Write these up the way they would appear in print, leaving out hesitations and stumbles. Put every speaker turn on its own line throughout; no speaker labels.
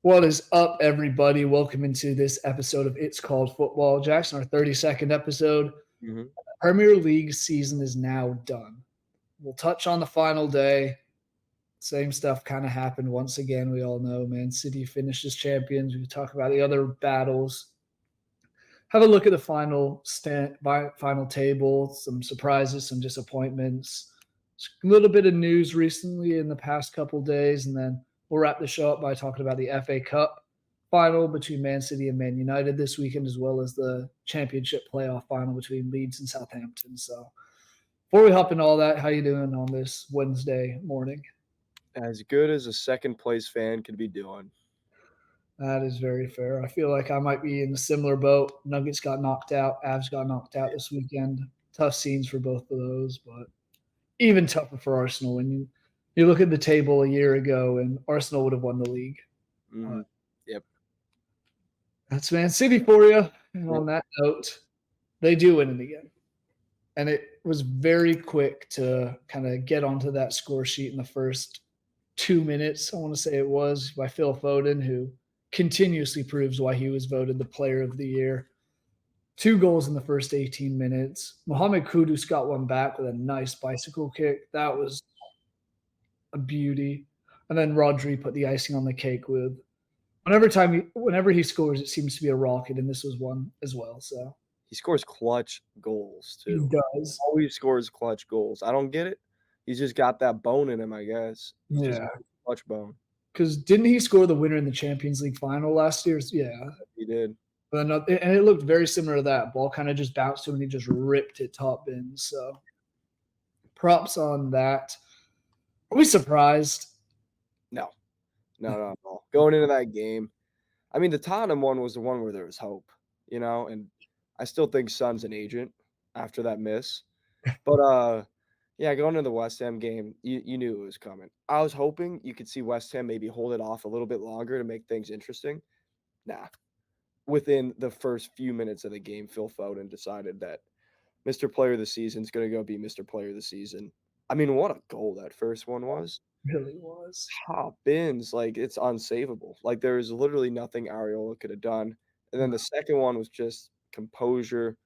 What is up, everybody? Welcome into this episode of It's Called Football. Jackson, our 32nd episode.
Mhm.
Premier League season is now done. We'll touch on the final day. Same stuff kind of happened once again. We all know Man City finishes champions. We talk about the other battles. Have a look at the final table, some surprises, some disappointments, a little bit of news recently in the past couple days, and then we'll wrap the show up by talking about the FA Cup final between Man City and Man United this weekend, as well as the Championship playoff final between Leeds and Southampton. So, before we hop into all that, how you doing on this Wednesday morning?
As good as a second place fan could be doing.
That is very fair. I feel like I might be in a similar boat. Nuggets got knocked out. Avs got knocked out this weekend. Tough scenes for both of those, but even tougher for Arsenal. When you look at the table a year ago, and Arsenal would have won the league.
Mhm. Yep.
That's Man City for you. And
Yep.
on that note, they do win it again. And it was very quick to kind of get onto that score sheet in the first 2 minutes. I want to say it was by Phil Foden, who continuously proves why he was voted the player of the year. 2 goals in the first 18 minutes. Mohamed Kudus got one back with a nice bicycle kick. That was a beauty. And then Rodri put the icing on the cake with whenever he scores, it seems to be a rocket, and this was one as well. So
He scores clutch goals
he
too.
does.
Always scores clutch goals. I don't get it. He's just got that bone in him, I guess. He's just
Yeah.
got a clutch bone.
Because didn't he score the winner in the Champions League final last year? Yeah.
He did.
And it looked very similar to that. Ball kind of just bounced to him and he just ripped it top in. So props on that. Are we surprised?
No. No, not at all. Going into that game, I mean, the Tottenham one was the one where there was hope, and I still think Son's an agent after that miss. But yeah, going into the West Ham game, you knew it was coming. I was hoping you could see West Ham maybe hold it off a little bit longer to make things interesting. Nah. Within the first few minutes of the game, Phil Foden decided that Mr. Player of the Season is gonna go be Mr. Player of the Season. I mean, what a goal that first one was.
Really was.
Top bins, like, it's unsavable. Like, there is literally nothing Areola could have done. And then the second one was just composure.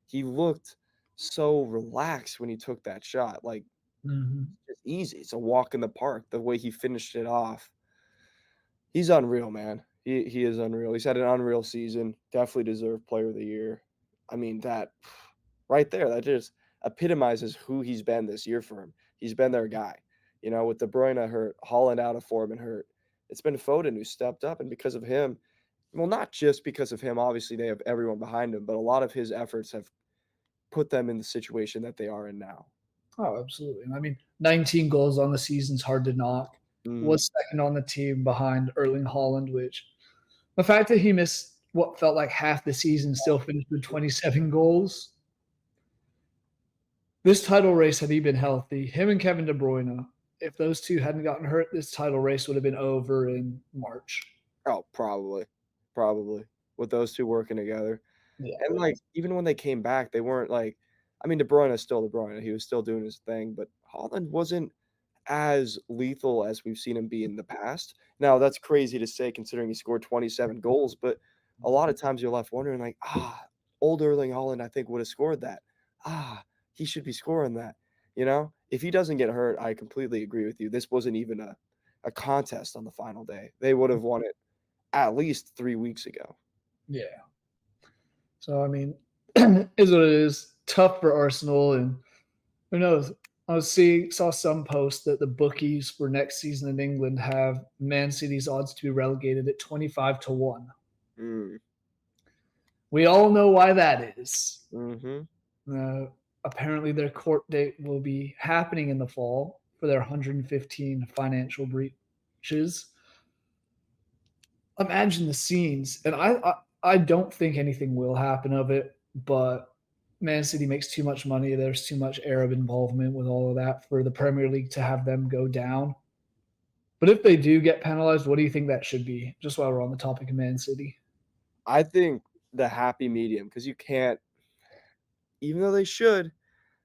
He looked so relaxed when he took that shot, like,
Mhm.
it's easy. It's a walk in the park, the way he finished it off. He's unreal, man. He is unreal. He's had an unreal season. Definitely deserved player of the year. I mean, that right there, that just epitomizes who he's been this year for him. He's been their guy. With De Bruyne hurt, Holland out of form and hurt. It's been Foden who stepped up, and because of him, well, not just because of him, obviously they have everyone behind him, but a lot of his efforts have put them in the situation that they are in now.
Oh, absolutely. And I mean, 19 goals on the season's hard to knock.
Mhm.
Was second on the team behind Erling Haaland, which the fact that he missed what felt like half the season, still finished with 27 goals. This title race, had he been healthy, him and Kevin De Bruyne, if those two hadn't gotten hurt, this title race would have been over in March.
Oh, probably. Probably. With those 2 working together.
Yeah.
And, like, even when they came back, they weren't like I mean, De Bruyne is still De Bruyne, he was still doing his thing, but Haaland wasn't as lethal as we've seen him be in the past. Now, that's crazy to say considering he scored 27 goals, but a lot of times you're left wondering like, old Erling Haaland, I think, would have scored that. He should be scoring that, If he doesn't get hurt, I completely agree with you. This wasn't even a contest on the final day. They would have won it at least 3 weeks ago.
Yeah. So, I mean, is what it is. Tough for Arsenal, and who knows? Saw some posts that the bookies for next season in England have Man City's odds to be relegated at 25-1.
Mm.
We all know why that is.
Mhm.
Apparently, their court date will be happening in the fall for their 115 financial breaches. Imagine the scenes, and I don't think anything will happen of it, but Man City makes too much money. There's too much Arab involvement with all of that for the Premier League to have them go down. But if they do get penalized, what do you think that should be? Just while we're on the topic of Man City.
I think the happy medium, because you can't even though they should,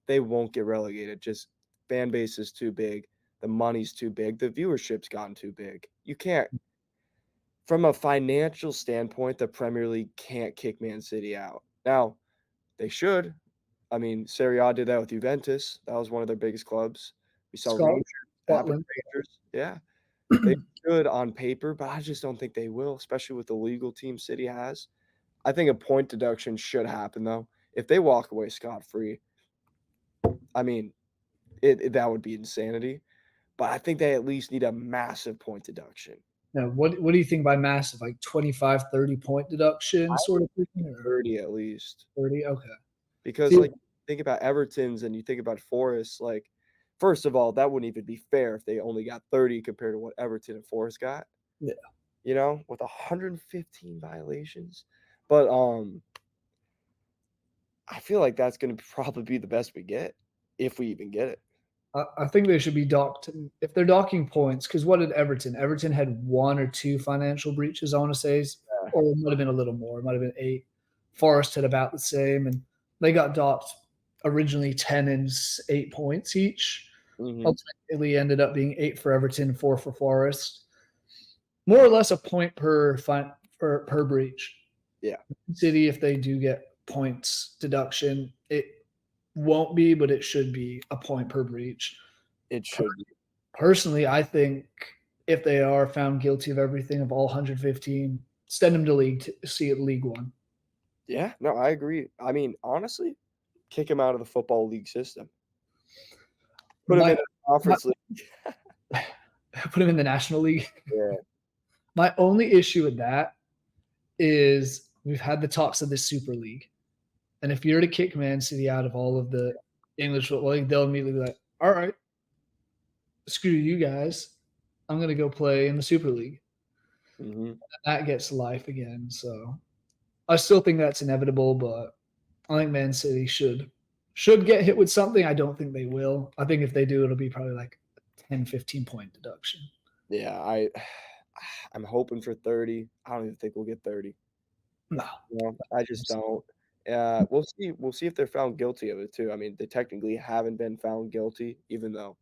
they won't get relegated. Just fan base is too big, the money's too big, the viewership's gotten too big. You can't From a financial standpoint, the Premier League can't kick Man City out. Now, they should. I mean, Serie A did that with Juventus. That was one of their biggest clubs. We saw
Scotland,
Rangers. It happened
Scotland.
to Rangers. Yeah. They should on paper, but I just don't think they will, especially with the legal team City has. I think a point deduction should happen, though. If they walk away scot-free, I mean, that would be insanity, but I think they at least need a massive point deduction.
Now, what do you think by massive? Like 25, 30 point deduction
I
sort
would
of thing, or
30 at least.
30? Okay.
Because,
See,
like, think about Everton's and you think about Forest, like, first of all, that wouldn't even be fair if they only got 30 compared to what Everton and Forest got,
yeah,
with 115 violations. But, I feel like that's gonna probably be the best we get, if we even get it.
I think they should be docked if they're docking points. Because what did Everton? Everton had 1 or 2 financial breaches, I want to say,
Yeah.
or it might have been a little more. It might have been 8. Forest had about the same, and they got docked originally 10 and 8 points each.
Mhm.
Ultimately, ended up being 8 for Everton, 4 for Forest. More or less a point per breach.
Yeah,
City, if they do get points deduction, it won't be, but it should be a point per breach.
it should be.
Personally, I think if they are found guilty of everything of all 115, send them to league to see it League One.
Yeah, no, I agree. I mean, honestly, kick him out of the football league system. Put him
My,
in a
my
conference league.
put him in the National League.
Yeah.
My only issue with that is we've had the talks of this Super League, and if you're to kick Man City out of all of the English football league, they'll immediately be like, "All right, screw you guys. I'm going to go play in the Super League."
Mhm.
That gets life again. So I still think that's inevitable, but I think Man City should get hit with something. I don't think they will. I think if they do, it'll be probably like a 10, 15 point deduction.
Yeah, I'm hoping for 30. I don't even think we'll get 30.
No.
I just don't. We'll see if they're found guilty of it too. I mean, they technically haven't been found guilty, even though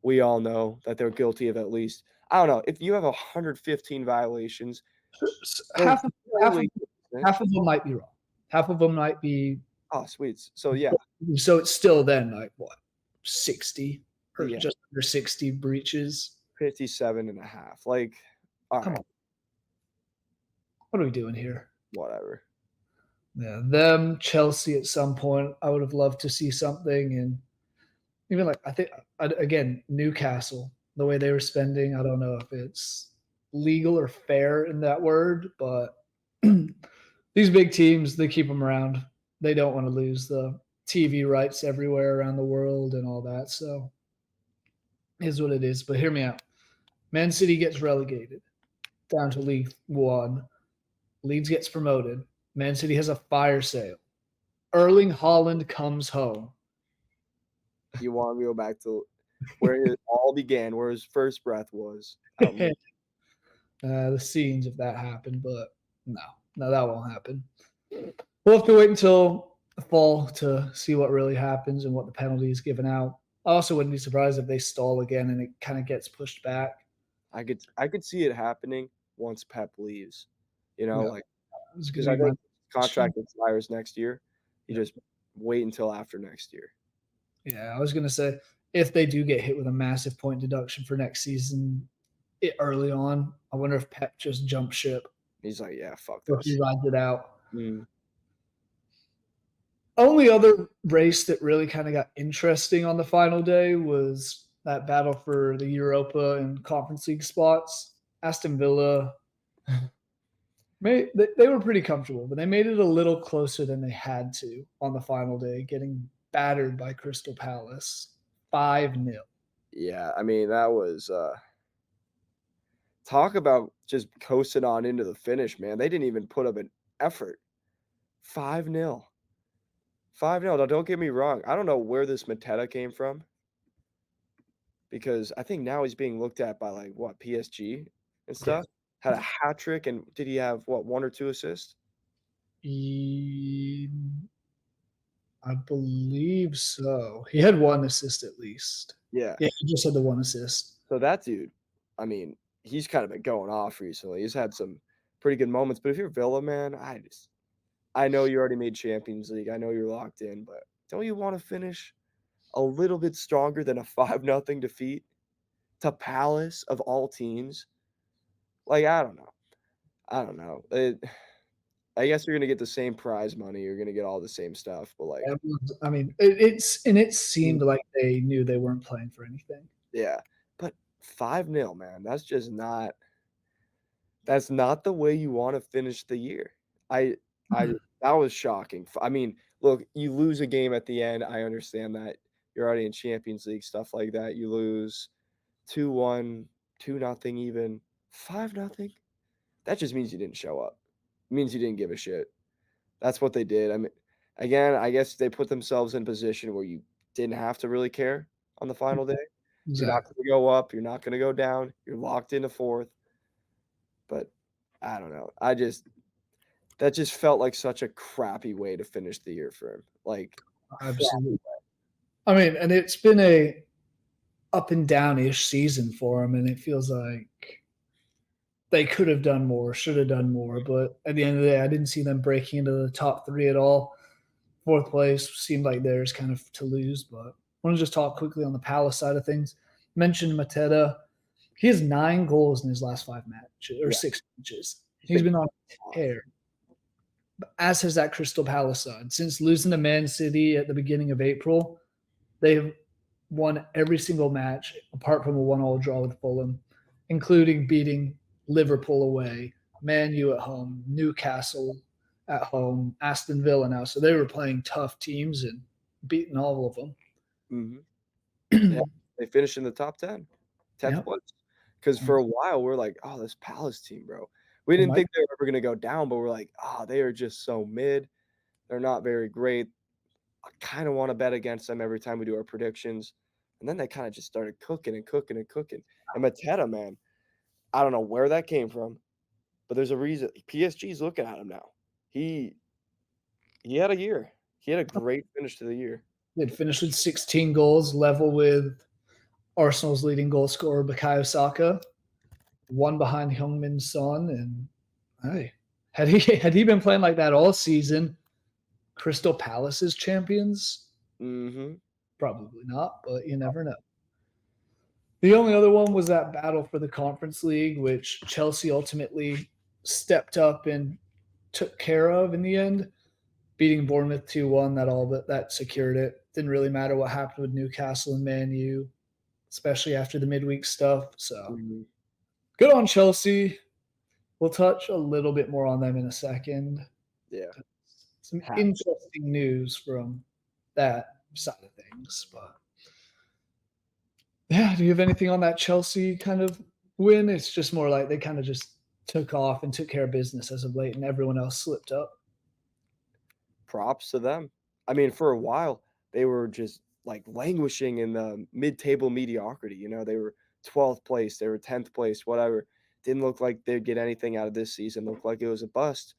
we all know that they're guilty of at least I don't know, if you have 115 violations, there's
Half of
no
half of
legal reason.
half of them might be wrong. Half of them might be
Oh, sweet. So, yeah,
so it's still then like what 60 or
yeah,
just under 60 breaches.
57.5. Like,
Come
alright,
on, what are we doing here?
whatever.
Yeah, them Chelsea at some point. I would have loved to see something, and even like I think again Newcastle, the way they were spending. I don't know if it's legal or fair in that word, but these big teams they keep them around. They don't want to lose the TV rights everywhere around the world and all that. So is what it is. But hear me out. Man City gets relegated down to League One. Leeds gets promoted. Man City has a fire sale. Erling Haaland comes home.
You want to go back to where it all began, where his first breath was. Out in
The scenes if that happened, but no, that won't happen. We'll have to wait until the fall to see what really happens and what the penalty is given out. I also wouldn't be surprised if they stall again and it kind of gets pushed back.
I could see it happening once Pep leaves,
Yeah,
like
it's going
because
to
I
be my
think contract expires next year. You just wait until after next year.
yeah. I was going to say if they do get hit with a massive point deduction for next season early on, I wonder if Pep just jumps ship
He's like, "Yeah, fuck
or if he
this."
rides it out.
Mm,
Only other race that really kind of got interesting on the final day was that battle for the Europa and Conference League spots. Aston Villa they were pretty comfortable, but they made it a little closer than they had to on the final day, getting battered by Crystal Palace 5-0.
yeah, I mean, that was, talk about just coasting on into the finish, man. They didn't even put up an effort. 5-0. 5-0. Now, don't get me wrong. I don't know where this Mateta came from because I think now he's being looked at by, like, what, PSG and
Yeah.
stuff? Had a hat trick, and did he have, what, 1 or 2 assists?
I believe so. He had one assist at least.
Yeah.
Yeah, he just had the one assist.
So that dude, I mean, he's kind of been going off recently. He's had some pretty good moments, but if you're Villa, man, I know you already made Champions League. I know you're locked in, but don't you wanna finish a little bit stronger than a 5-0 defeat to Palace of all teams? Like, I don't know. I don't know. I guess you're gonna get the same prize money, you're gonna get all the same stuff, but, like,
I mean, it
mm,
seemed like they knew they weren't playing for anything.
yeah, but 5-0, man, that's not the way you wanna finish the year. I I that was shocking. I mean, look, you lose a game at the end, I understand that. You're already in Champions League, stuff like that. You lose 2-1, 2-0 even, 5-0. That just means you didn't show up. It means you didn't give a shit. That's what they did. I mean, again, I guess they put themselves in a position where you didn't have to really care on the final day. You're not
Exactly.
gonna go up, you're not gonna go down, you're locked into 4th, but I don't know. That just felt like such a crappy way to finish the year for him. Like,
Absolutely. I mean, and it's been a up and down-ish season for them, and it feels like they could have done more, should have done more, but at the end of the day, I didn't see them breaking into the top 3 at all. 4th place seemed like theirs kind of to lose, but I wanna just talk quickly on the Palace side of things. Mentioned Mateta. He has 9 goals in his last 5 matches or
yeah,
6 matches.
he's
He's
been
been on a
off.
tear, as has that Crystal Palace side. Since losing to Man City at the beginning of April, they've won every single match apart from a 1-1 draw with Fulham, including beating Liverpool away, Man U at home, Newcastle at home, Aston Villa now. So they were playing tough teams and beating all of
Mhm. Yeah,
them.
they finished in the top 10, 10th
Yep.
place. Because for a while, we're like, "Oh, this Palace team, bro." We
They
didn't
might.
think they were ever gonna go down, but we're like, "Ah, they are just so mid. They're not very great. I kinda wanna bet against them every time we do our predictions." And then they kinda just started cooking and cooking and cooking. And Mateta, man, I don't know where that came from, but there's a reason PSG's looking at him now. He he had a year. He had a great finish to the year.
They'd finished with 16 goals, level with Arsenal's leading goal scorer, Bukayo Saka, one behind Heung-min Son. And hey, had he been playing like that all season, Crystal Palace is champions?
Mhm.
Probably not, but you never know. The only other one was that battle for the Conference League, which Chelsea ultimately stepped up and took care of in the end, beating Bournemouth 2-1. That secured it. Didn't really matter what happened with Newcastle and Man U, especially after the midweek stuff. So
Mhm.
good on Chelsea. We'll touch a little bit more on them in a second.
Yeah.
Some
Have to.
interesting news from that side of things. But yeah, do you have anything on that Chelsea kind of win? It's just more like they kind of just took off and took care of business as of late, and everyone else slipped up.
Props to them. I mean, for a while, they were just, like, languishing in the mid-table mediocrity, they were 12th place, they were 10th place, whatever. Didn't look like they'd get anything out of this season, looked like it was a bust,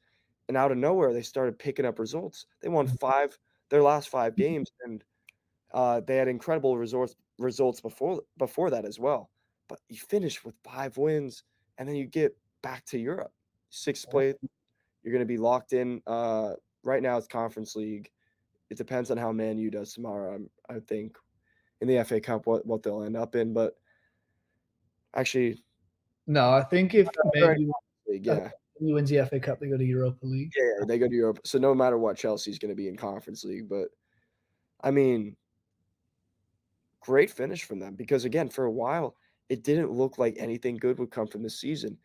and out of nowhere, they started picking up results. They won 5 their last 5 games, and, they had incredible results before that as well. But you finish with 5 wins, and then you get back to Europe. 6th place, you're gonna be locked in, right now it's Conference League. It depends on how Man U does tomorrow, I think, in the FA Cup, what they'll end up in, but actually
No, I think if
they're
Man
in
U,
Conference League,
I think
yeah.
Man U wins the FA Cup, they go to Europa League.
Yeah, they go to Europe, so no matter what, Chelsea's gonna be in Conference League, but, I mean, great finish from them because, again, for a while, it didn't look like anything good would come from this season,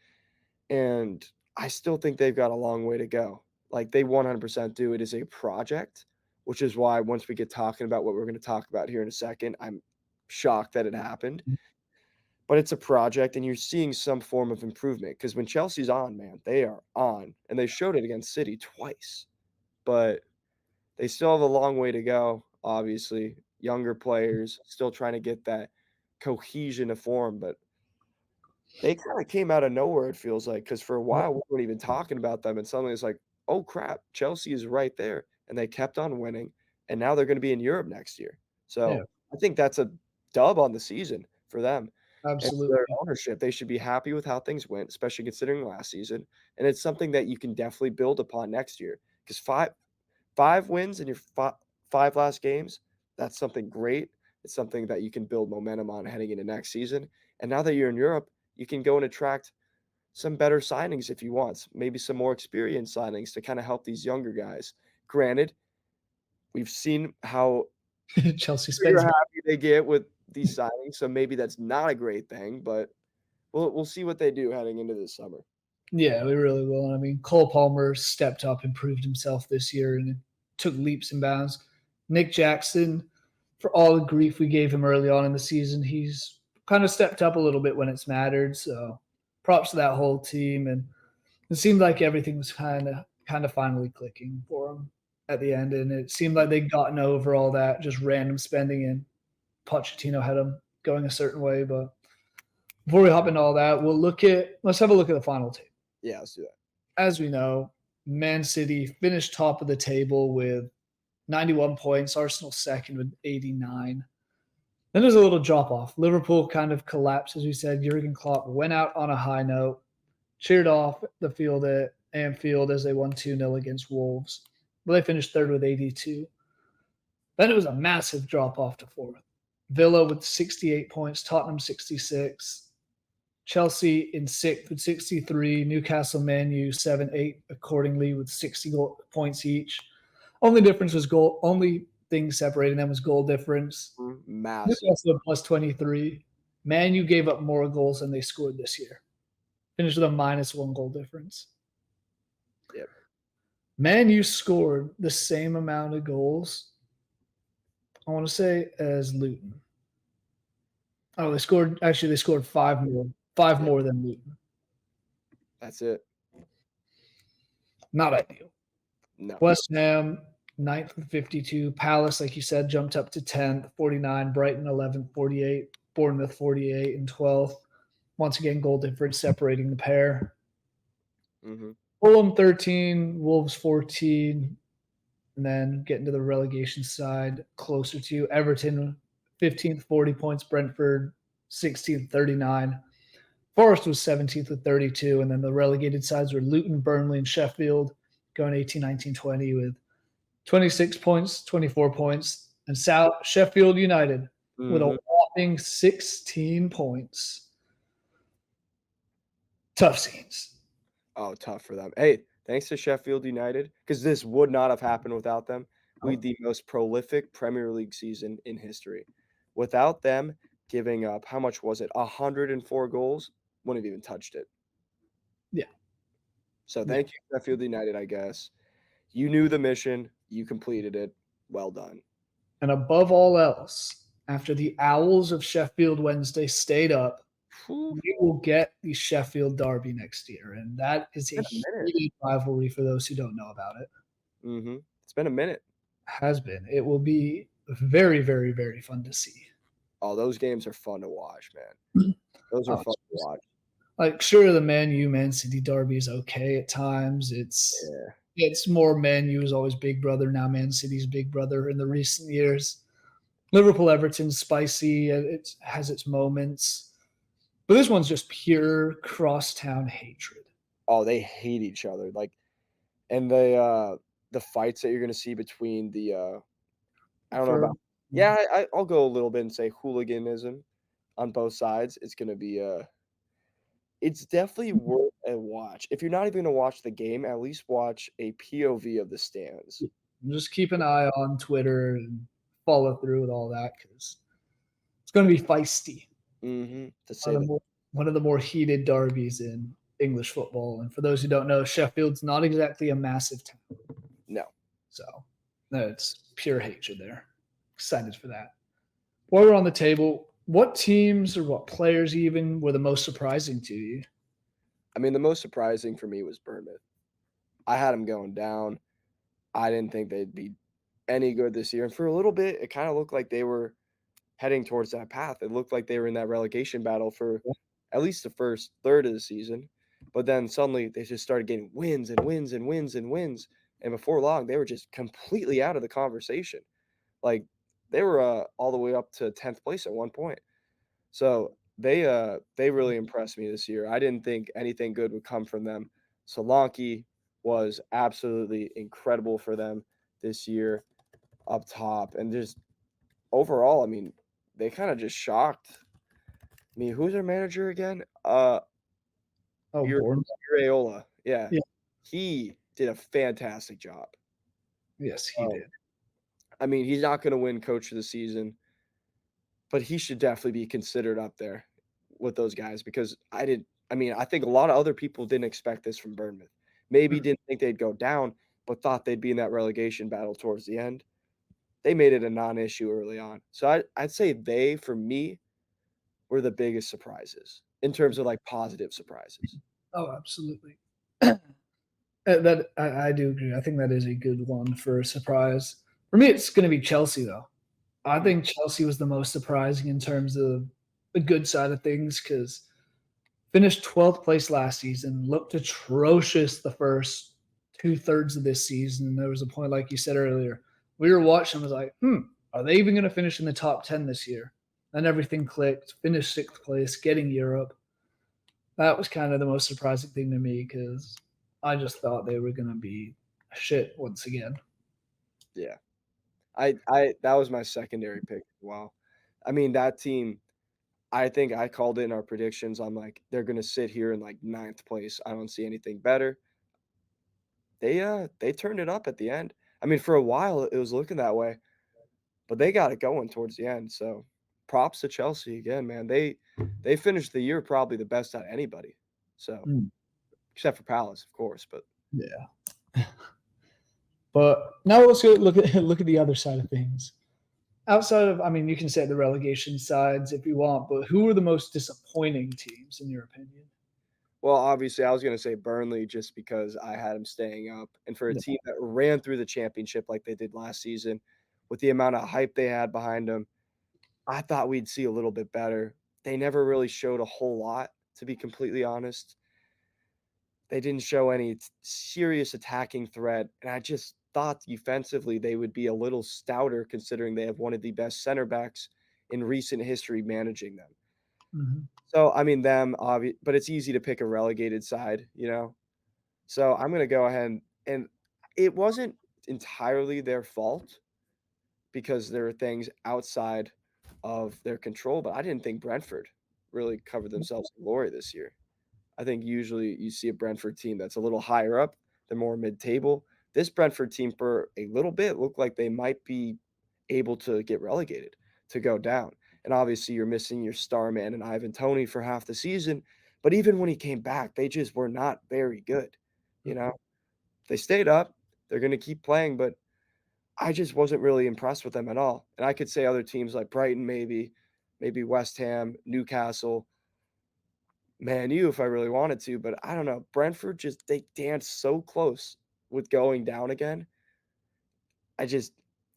and I still think they've got a long way to go. Like, they 100% do. It is a project, which is why once we get talking about what we're gonna talk about here in a second, I'm shocked that it happened. But it's a project and you're seeing some form of improvement because when Chelsea's on, man, they are on, and they showed it against City twice, but they still have a long way to go, obviously. Younger players still trying to get that cohesion of form, but they kinda came out of nowhere, it feels like, because for a
Yep.
while, we weren't even talking about them, and suddenly it's like, "Oh, crap, Chelsea is right there," and they kept on winning, and now they're gonna be in Europe next year.
Yeah.
So, I think that's a dub on the season for them. And their
Absolutely.
ownership, they should be happy with how things went, especially considering last season, and it's something that you can definitely build upon next year. Because 5 wins in your 5 last games, that's something great. It's something that you can build momentum on heading into next season, and now that you're in Europe, you can go and attract some better signings if you want, maybe some more experienced signings to kinda help these younger guys. Granted, we've seen how
Chelsea
trigger
spends.
happy they get with these signings, so maybe that's not a great thing, but we'll see what they do heading into this summer.
Yeah, we really will. And I mean, Cole Palmer stepped up and proved himself this year and took leaps and bounds. Nick Jackson, for all the grief we gave him early on in the season, he's kind of stepped up a little bit when it's mattered. So props to that whole team. And it seemed like everything was kind of finally clicking for them at the end. And it seemed like they'd gotten over all that just random spending and Pochettino had them going a certain way. But before we hop into all that, let's have a look at the final table.
Yeah, let's do that.
As we know, Man City finished top of the table with 91 points, Arsenal second with 89. Then there's a little drop off. Liverpool kind of collapsed, as we said. Jurgen Klopp went out on a high note, cheered off the field at Anfield as they won 2-0 against Wolves. But they finished third with 82. Then it was a massive drop off to fourth. Villa with 68 points, Tottenham 66, Chelsea in sixth with 63, Newcastle, Man U 7, 8 accordingly with 60 points each. Only thing separating them was goal difference.
Massive.
Newcastle plus 23. Man U gave up more goals than they scored this year. Finished with a -1 goal difference.
Yep.
Man U scored the same amount of goals, I want to say, as Luton. Oh, they scored 5 more. Five
Yep.
more than Luton.
That's it.
Not ideal.
No.
West Ham, 9th with 52. Palace, like you said, jumped up to 10th, 49. Brighton, 11th, 48. Bournemouth, 48 and 12th. Once again, goal difference separating the pair.
Mhm.
Fulham, 13. Wolves, 14. And then getting to the relegation side, closer to Everton, 15th, 40 points. Brentford, 16th, 39. Forest was 17th with 32, and then the relegated sides were Luton, Burnley, and Sheffield, going 18, 19, 20 with 26 points, 24 points, and Sheffield United with a
Mhm.
whopping 16 points. Tough scenes.
Oh, tough for them. Hey, thanks to Sheffield United, because this would not have happened without them. We had the most prolific Premier League season in history. Without them giving up, how much was it? 104 goals? Wouldn't have even touched it.
Yeah.
So
Yeah.
thank you, Sheffield United, I guess. You knew the mission, you completed it. Well done.
And above all else, after the Owls of Sheffield Wednesday stayed up,
Whew,
we will get the Sheffield Derby next year. And that is a
it's been a minute.
heated rivalry for those who don't know about it.
Mhm. It's been a minute.
Has been. It will be very, very, very fun to see.
Oh, those games are fun to watch, man. Those are
Oh,
fun to watch.
like sure the Man City derby is okay at times.
Yeah.
It's more Man U is always big brother, now Man City's big brother in the recent years. Liverpool Everton's spicy, it has its moments. But this one's just pure crosstown hatred.
Oh, they hate each other, like and the fights that you're gonna see between I don't know
For
about yeah, I'll go a little bit and say hooliganism on both sides. It's gonna be, it's definitely worth a watch. If you're not even gonna watch the game, at least watch a POV of the stands.
just keep an eye on Twitter and follow through with all that because it's going to be feisty.
Mhm, to
One
say
of
the
the more one of the more heated derbies in English football. And for those who don't know, Sheffield's not exactly a massive town.
no.
So no, it's pure hatred there. Excited for that. While we're on the table, what teams or what players even were the most surprising to you?
I mean, the most surprising for me was Bournemouth. I had them going down. I didn't think they'd be any good this year, and for a little bit, it kinda looked like they were heading towards that path. It looked like they were in that relegation battle for at least the first third of the season, but then suddenly they just started getting wins and wins and wins and wins, and before long, they were just completely out of the conversation. Like, they were, all the way up to 10th place at one point. So, They really impressed me this year. I didn't think anything good would come from them. Solanke was absolutely incredible for them this year up top, and just overall, I mean, they kinda just shocked me. Who's their manager again?
Oh, Bournemouth.
Iraola. Yeah.
Yeah.
He did a fantastic job.
Yes, he
Um,
did.
I mean, he's not gonna win coach of the season, but he should definitely be considered up there with those guys because I mean, I think a lot of other people didn't expect this from Bournemouth. Maybe
Mm.
didn't think they'd go down, but thought they'd be in that relegation battle towards the end. They made it a non-issue early on. So I'd say they, for me, were the biggest surprises in terms of, like, positive surprises.
Oh, absolutely. That I do agree. I think that is a good one for a surprise. For me, it's gonna be Chelsea, though. I
Mm,
think Chelsea was the most surprising in terms of the good side of things because finished 12th place last season, looked atrocious the first 2/3 of this season, and there was a point, like you said earlier, we were watching, was like, are they even gonna finish in the top 10 this year? And everything clicked, finished 6th place, getting Europe. That was kind of the most surprising thing to me because I just thought they were gonna be shit once again.
yeah. I that was my secondary pick. Wow. I mean, that team, I think I called it in our predictions. I'm like, they're gonna sit here in, like, ninth place. I don't see anything better. They turned it up at the end. I mean, for a while, it was looking that way, but they got it going towards the end, so props to Chelsea again, man. They finished the year probably the best out of anybody. So,
Mm,
except for Palace, of course, but
yeah. But now let's go look at look at the other side of things. Outside of, I mean, you can say the relegation sides if you want, but who are the most disappointing teams in your opinion?
well, obviously, I was gonna say Burnley just because I had them staying up, and for a
Yeah.
team that ran through the championship like they did last season, with the amount of hype they had behind them, I thought we'd see a little bit better. They never really showed a whole lot, to be completely honest. They didn't show any serious attacking threat, and I just thought defensively they would be a little stouter considering they have one of the best center backs in recent history managing them.
Mhm.
So, I mean, but it's easy to pick a relegated side, you know? So, I'm gonna go ahead and it wasn't entirely their fault because there are things outside of their control, but I didn't think Brentford really covered themselves in glory this year. I think usually you see a Brentford team that's a little higher up, they're more mid-table. This Brentford team for a little bit looked like they might be able to get relegated, to go down. And obviously you're missing your star man and Ivan Toney for half the season, but even when he came back, they just were not very good, you know? They stayed up, they're gonna keep playing, but I just wasn't really impressed with them at all. And I could say other teams like Brighton maybe West Ham, Newcastle, Man U if I really wanted to, but I don't know. Brentford just they danced so close with going down again. I just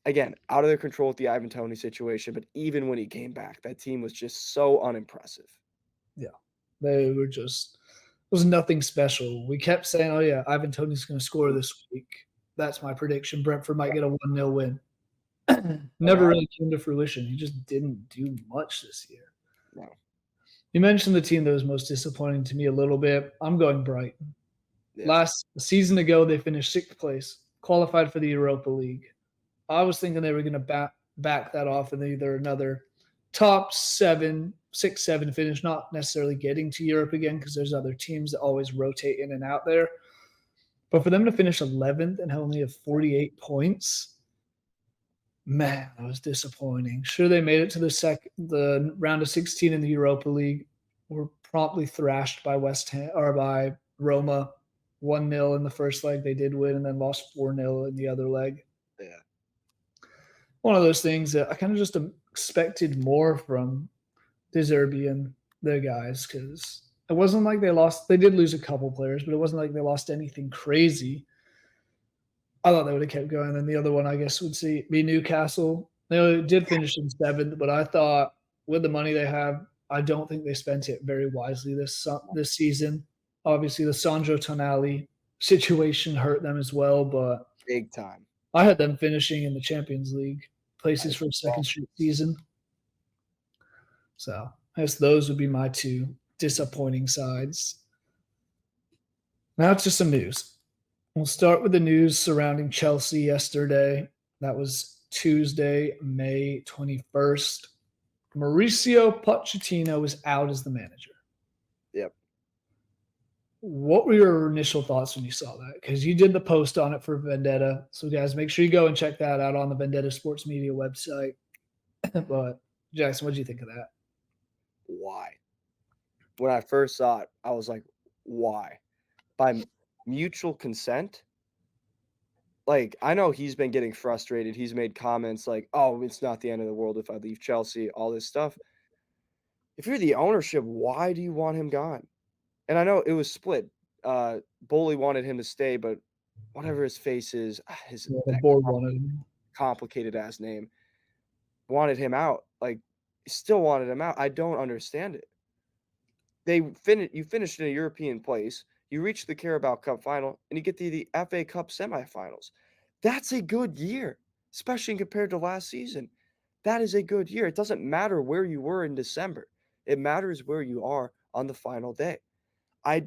again, out of their control with the Ivan Toney situation, but even when he came back, that team was just so unimpressive.
Yeah. They were just it was nothing special. We kept saying, "Oh yeah, Ivan Toney's going to score this week." That's my prediction. Brentford might get a 1-0 win.
And
Never really came to fruition. He just didn't do much this year.
no.
You mentioned the team that was most disappointing to me a little bit. I'm going Brighton.
Yeah.
Last season ago, they finished 6th place, qualified for the Europa League. I was thinking they were going to back that off in either another top 7, 6, 7 finish, not necessarily getting to Europe again because there's other teams that always rotate in and out there. But for them to finish 11th and only have 48 points, man, that was disappointing. Sure, they made it to the round of 16 in the Europa League. Were promptly thrashed by West Ham or by Roma, 1-0 in the first leg. They did win and then lost 4-0 in the other leg.
Yeah.
One of those things that I kind of just expected more from De Zerbi and the guys because it wasn't like they lost. They did lose a couple players, but it wasn't like they lost anything crazy. I thought they would have kept going. Then the other one, I guess, would be Newcastle. They did finish in 7th, but I thought with the money they have, I don't think they spent it very wisely this season. Obviously, the Sandro Tonali situation hurt them as well, but
Big time.
I had them finishing in the Champions League places
I
for a second straight season. So I guess those would be my two disappointing sides. Now it's just some news. We'll start with the news surrounding Chelsea yesterday. That was Tuesday, May 21st. Mauricio Pochettino is out as the manager.
Yep.
What were your initial thoughts when you saw that? Because you did the post on it for Vendetta. So, guys, make sure you go and check that out on the Vendetta Sports Media website. But, Jackson, what did you think of that?
Why? When I first saw it, I was like, why? By mutual consent? Like, I know he's been getting frustrated. He's made comments like, "Oh, it's not the end of the world if I leave Chelsea," all this stuff. If you're the ownership, why do you want him gone? And I know it was split. Boley wanted him to stay, but whatever his face is, his
Yeah, the
that
board wanted him.
complicated ass name, wanted him out. Like, still wanted him out. I don't understand it. You finished in a European place, you reach the Carabao Cup final, and you get to the FA Cup semifinals. That's a good year, especially compared to last season. That is a good year. It doesn't matter where you were in December. It matters where you are on the final day. I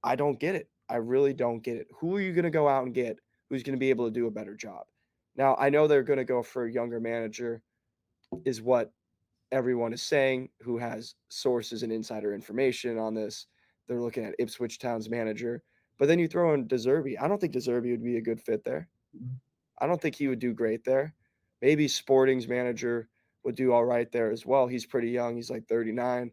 I don't get it. I really don't get it. Who are you going to go out and get who's going to be able to do a better job? Now, I know they're going to go for a younger manager is what everyone is saying who has sources and insider information on this. They're looking at Ipswich Town's manager. But then you throw in De Zerbi. I don't think De Zerbi would be a good fit there. I don't think he would do great there. Maybe Sporting's manager would do all right there as well. He's pretty young. He's like 39.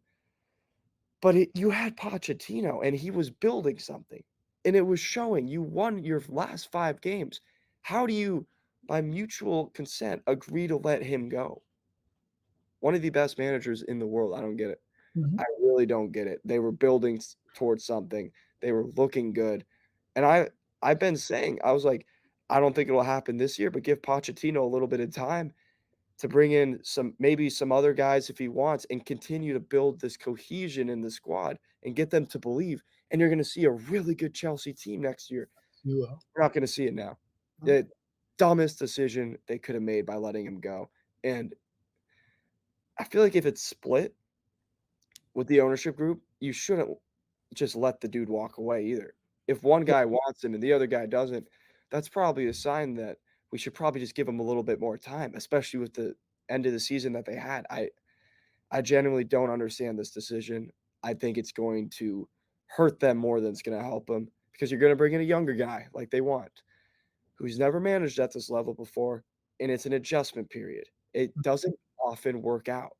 But you had Pochettino, and he was building something, and it was showing. You won your last 5 games. How do you, by mutual consent, agree to let him go? One of the best managers in the world. I don't get it.
Mhm.
I really don't get it. They were building towards something. They were looking good, and I've been saying I was like, I don't think it'll happen this year, but give Pochettino a little bit of time to bring in maybe some other guys if he wants, and continue to build this cohesion in the squad and get them to believe. And you're going to see a really good Chelsea team next year.
You will.
We're not going to see it now. The dumbest decision they could have made by letting him go, and I feel like if it's split with the ownership group, you shouldn't just let the dude walk away either. If one guy wants him and the other guy doesn't, that's probably a sign that we should probably just give him a little bit more time, especially with the end of the season that they had. I genuinely don't understand this decision. I think it's going to hurt them more than it's going to help them because you're going to bring in a younger guy like they want, who's never managed at this level before, and it's an adjustment period. It doesn't often work out.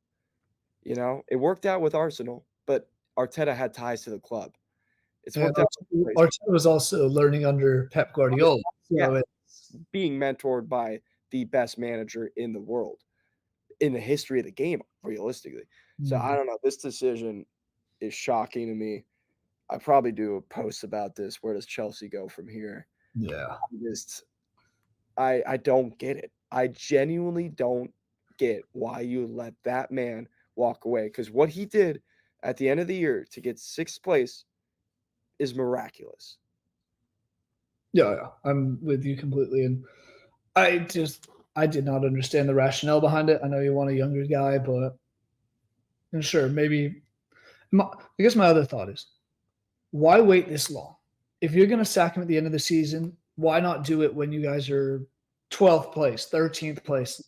You know, it worked out with Arsenal, but Arteta had ties to the club. It's
And
worked out other places.
Arteta was also learning under Pep Guardiola.
Yeah,
So
being mentored by the best manager in the world, in the history of the game, realistically. So I don't know. This decision is shocking to me. I probably do a post about this. Where does Chelsea go from here?
yeah.
Just I don't get it. I genuinely don't get why you let that man walk away. Because what he did at the end of the year to get 6th place is miraculous.
Yeah, I'm with you completely. And I did not understand the rationale behind it. I know you want a younger guy, but and sure, maybe I guess my other thought is why wait this long? If you're gonna sack him at the end of the season, why not do it when you guys are 12th place, 13th place,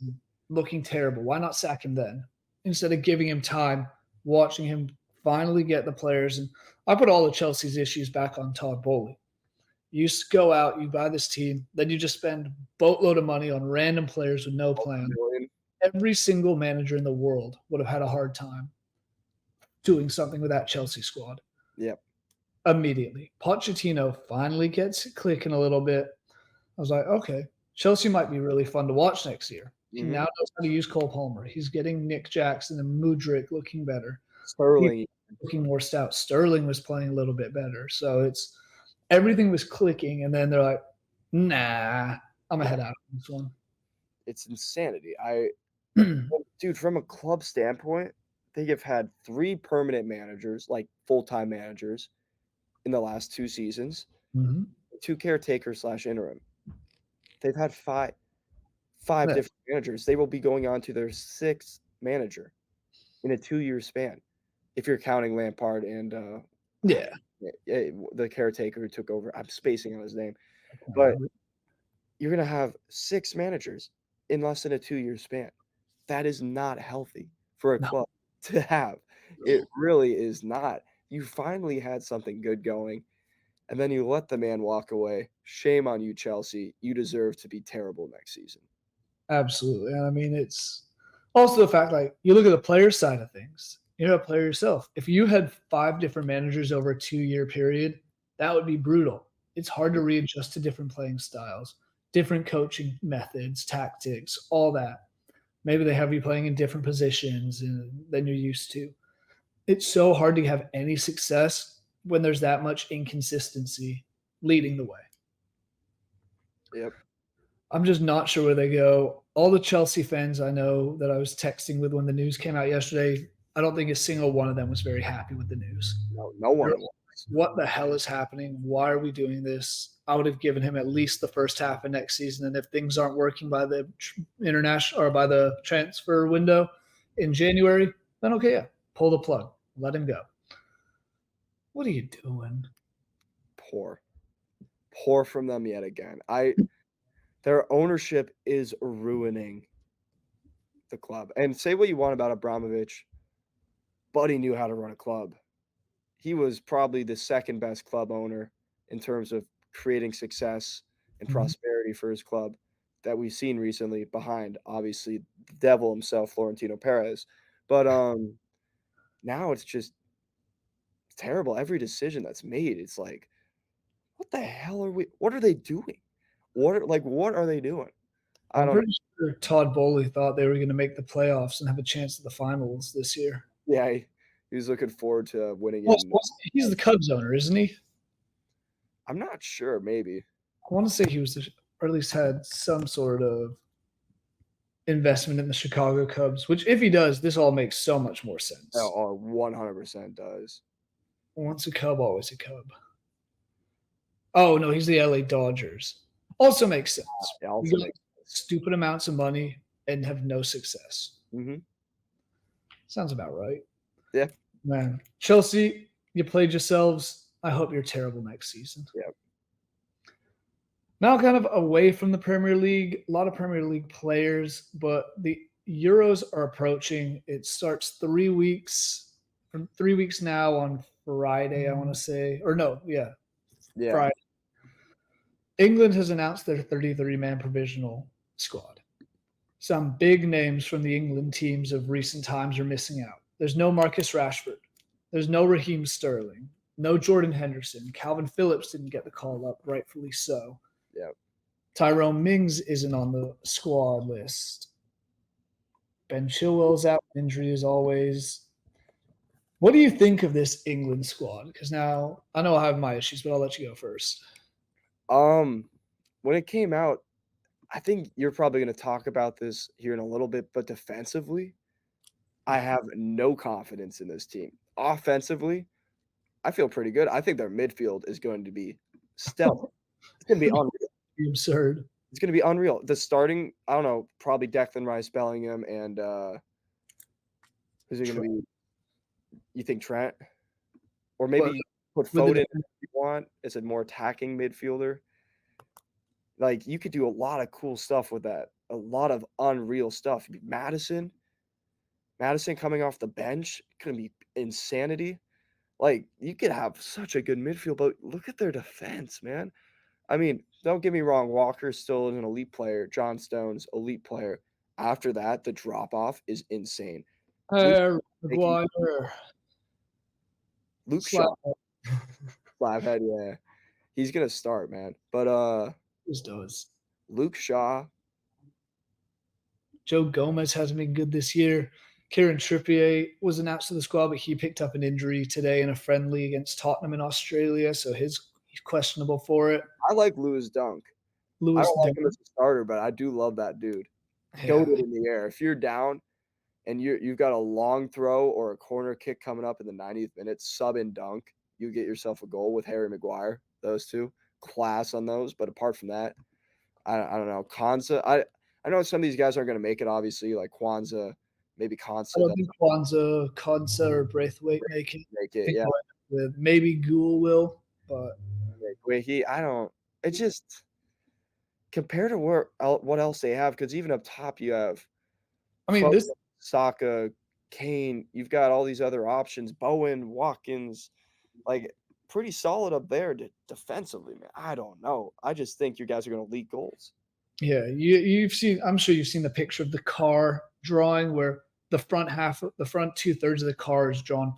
looking terrible? Why not sack him then? Instead of giving him time, watching him finally get the players. And I put all of Chelsea's issues back on Todd Bowley. You go out, you buy this team, then you just spend boatload of money on random players with no plan. Every single manager in the world would have had a hard time doing something with that Chelsea squad
Yep.
immediately. Pochettino finally gets clicking a little bit. I was like, okay, Chelsea might be really fun to watch next year. He now knows how to use Cole Palmer. He's getting Nick Jackson and Mudryk looking better.
Sterling.
Looking more stout. Sterling was playing a little bit better. So it's everything was clicking, and then they're like, nah, I'm gonna head out on this one.
It's insanity. Dude, from a club standpoint, they have had 3 permanent managers, like full-time managers, in the last 2 seasons, 2 caretakers/interim. They've had 5
Yeah.
different managers. They will be going on to their 6th manager in a 2-year span. if you're counting Lampard and
Yeah.
the caretaker who took over. I'm spacing on his name, but you're gonna have 6 managers in less than a 2-year span. That is not healthy for a
No.
club to have. It really is not. You finally had something good going, and then you let the man walk away. Shame on you, Chelsea. You deserve to be terrible next season.
Absolutely. And I mean, it's also the fact like you look at the player side of things. You're a player yourself. If you had 5 different managers over a 2-year period, that would be brutal. It's hard to readjust to different playing styles, different coaching methods, tactics, all that. Maybe they have you playing in different positions than you're used to. It's so hard to have any success when there's that much inconsistency leading the way.
Yep.
I'm just not sure where they go. All the Chelsea fans I know that I was texting with when the news came out yesterday, I don't think a single one of them was very happy with the news.
No one was.
What the hell is happening? Why are we doing this? I would have given him at least the first half of next season, and if things aren't working by the international or by the transfer window in January, then okay, yeah, pull the plug, let him go. What are you doing?
Poor. Poor from them yet again. Their ownership is ruining the club. And say what you want about Abramovich, but he knew how to run a club. He was probably the second best club owner in terms of creating success and
Mhm.
prosperity for his club that we've seen recently behind obviously the devil himself, Florentino Perez. But now it's just terrible. Every decision that's made, it's like, what the hell are we what are they doing? What are they doing? I
I'm
don't know.
pretty sure Todd Bowley thought they were going to make the playoffs and have a chance at the finals this year.
Yeah, he was looking forward to winning it.
Well, he's the Cubs owner, isn't he?
I'm not sure, maybe.
I want to say he was, or at least had some sort of investment in the Chicago Cubs. Which, if he does, this all makes so much more sense.
Oh, 100% does.
Once a Cub, always a Cub. Oh no, he's the LA Dodgers. Also makes sense.
It
You
also
got
makes
stupid amounts of money and have no success.
Mhm.
Sounds about right.
Yeah,
Man, Chelsea, you played yourselves. I hope you're terrible next season.
yeah.
Now, kind of away from the Premier League, a lot of Premier League players, but the Euros are approaching. It starts 3 weeks from 3 weeks now on Friday, I want to say, or no, yeah,
Yeah.
Friday. England has announced their 33-man provisional squad. Some big names from the England teams of recent times are missing out. There's no Marcus Rashford. There's no Raheem Sterling. No Jordan Henderson. Calvin Phillips didn't get the call up, rightfully so.
Yeah.
Tyrone Mings isn't on the squad list. Ben Chilwell's out with injury as always. What do you think of this England squad? Because now I know I have my issues, but I'll let you go first.
Um, when it came out, I think you're probably gonna talk about this here in a little bit, but defensively, I have no confidence in this team. Offensively, I feel pretty good. I think their midfield is going to be stellar. It's gonna be unreal.
Absurd.
It's gonna be unreal. The starting, I don't know, probably Declan Rice, Bellingham, and, who's it gonna
Trent.
be? You think Trent? Or
But
maybe put
with the
Foden if you want as a more attacking midfielder. Like, you could do a lot of cool stuff with that, a lot of unreal stuff. Madison coming off the bench, gonna be insanity. Like, you could have such a good midfield, but look at their defense, man. I mean, don't get me wrong, Walker's still an elite player, John Stone's elite player. After that, the drop off is insane. Luke
Harry
making
Maguire.
Luke
Slap
Shaw, Slabhead, yeah. He's gonna start, man. But,
always does.
Luke Shaw,
Joe Gomez hasn't been good this year. Kieran Trippier was announced to the squad, but he picked up an injury today in a friendly against Tottenham in Australia, so he's questionable for it.
I like Lewis Dunk. I
Lewis
don't like
Dunk,
him as a starter, but I do love that dude.
yeah,
Goated in the air. If you're down and you've got a long throw or a corner kick coming up in the 90th minute, sub and Dunk, you get yourself a goal with Harry Maguire. Those two, class on those. But apart from that, I don't know. Kwanzaa, I know some of these guys aren't going to make it. Obviously, like Kwanzaa, maybe
I
Konsa
don't think Konsa, or Braithwaite make it.
make
I
it.
think
Yeah,
they'll end up with maybe Gould will, but
wait, I don't. It just compared to what else they have, because even up top you have
I mean
Foden,
this.
Saka, Kane. You've got all these other options. Bowen, Watkins, like pretty solid up there defensively, man. I don't know. I just think you guys are going to leak goals.
Yeah, you've seen. I'm sure you've seen the picture of the car drawing where the the front 2/3 of the car is drawn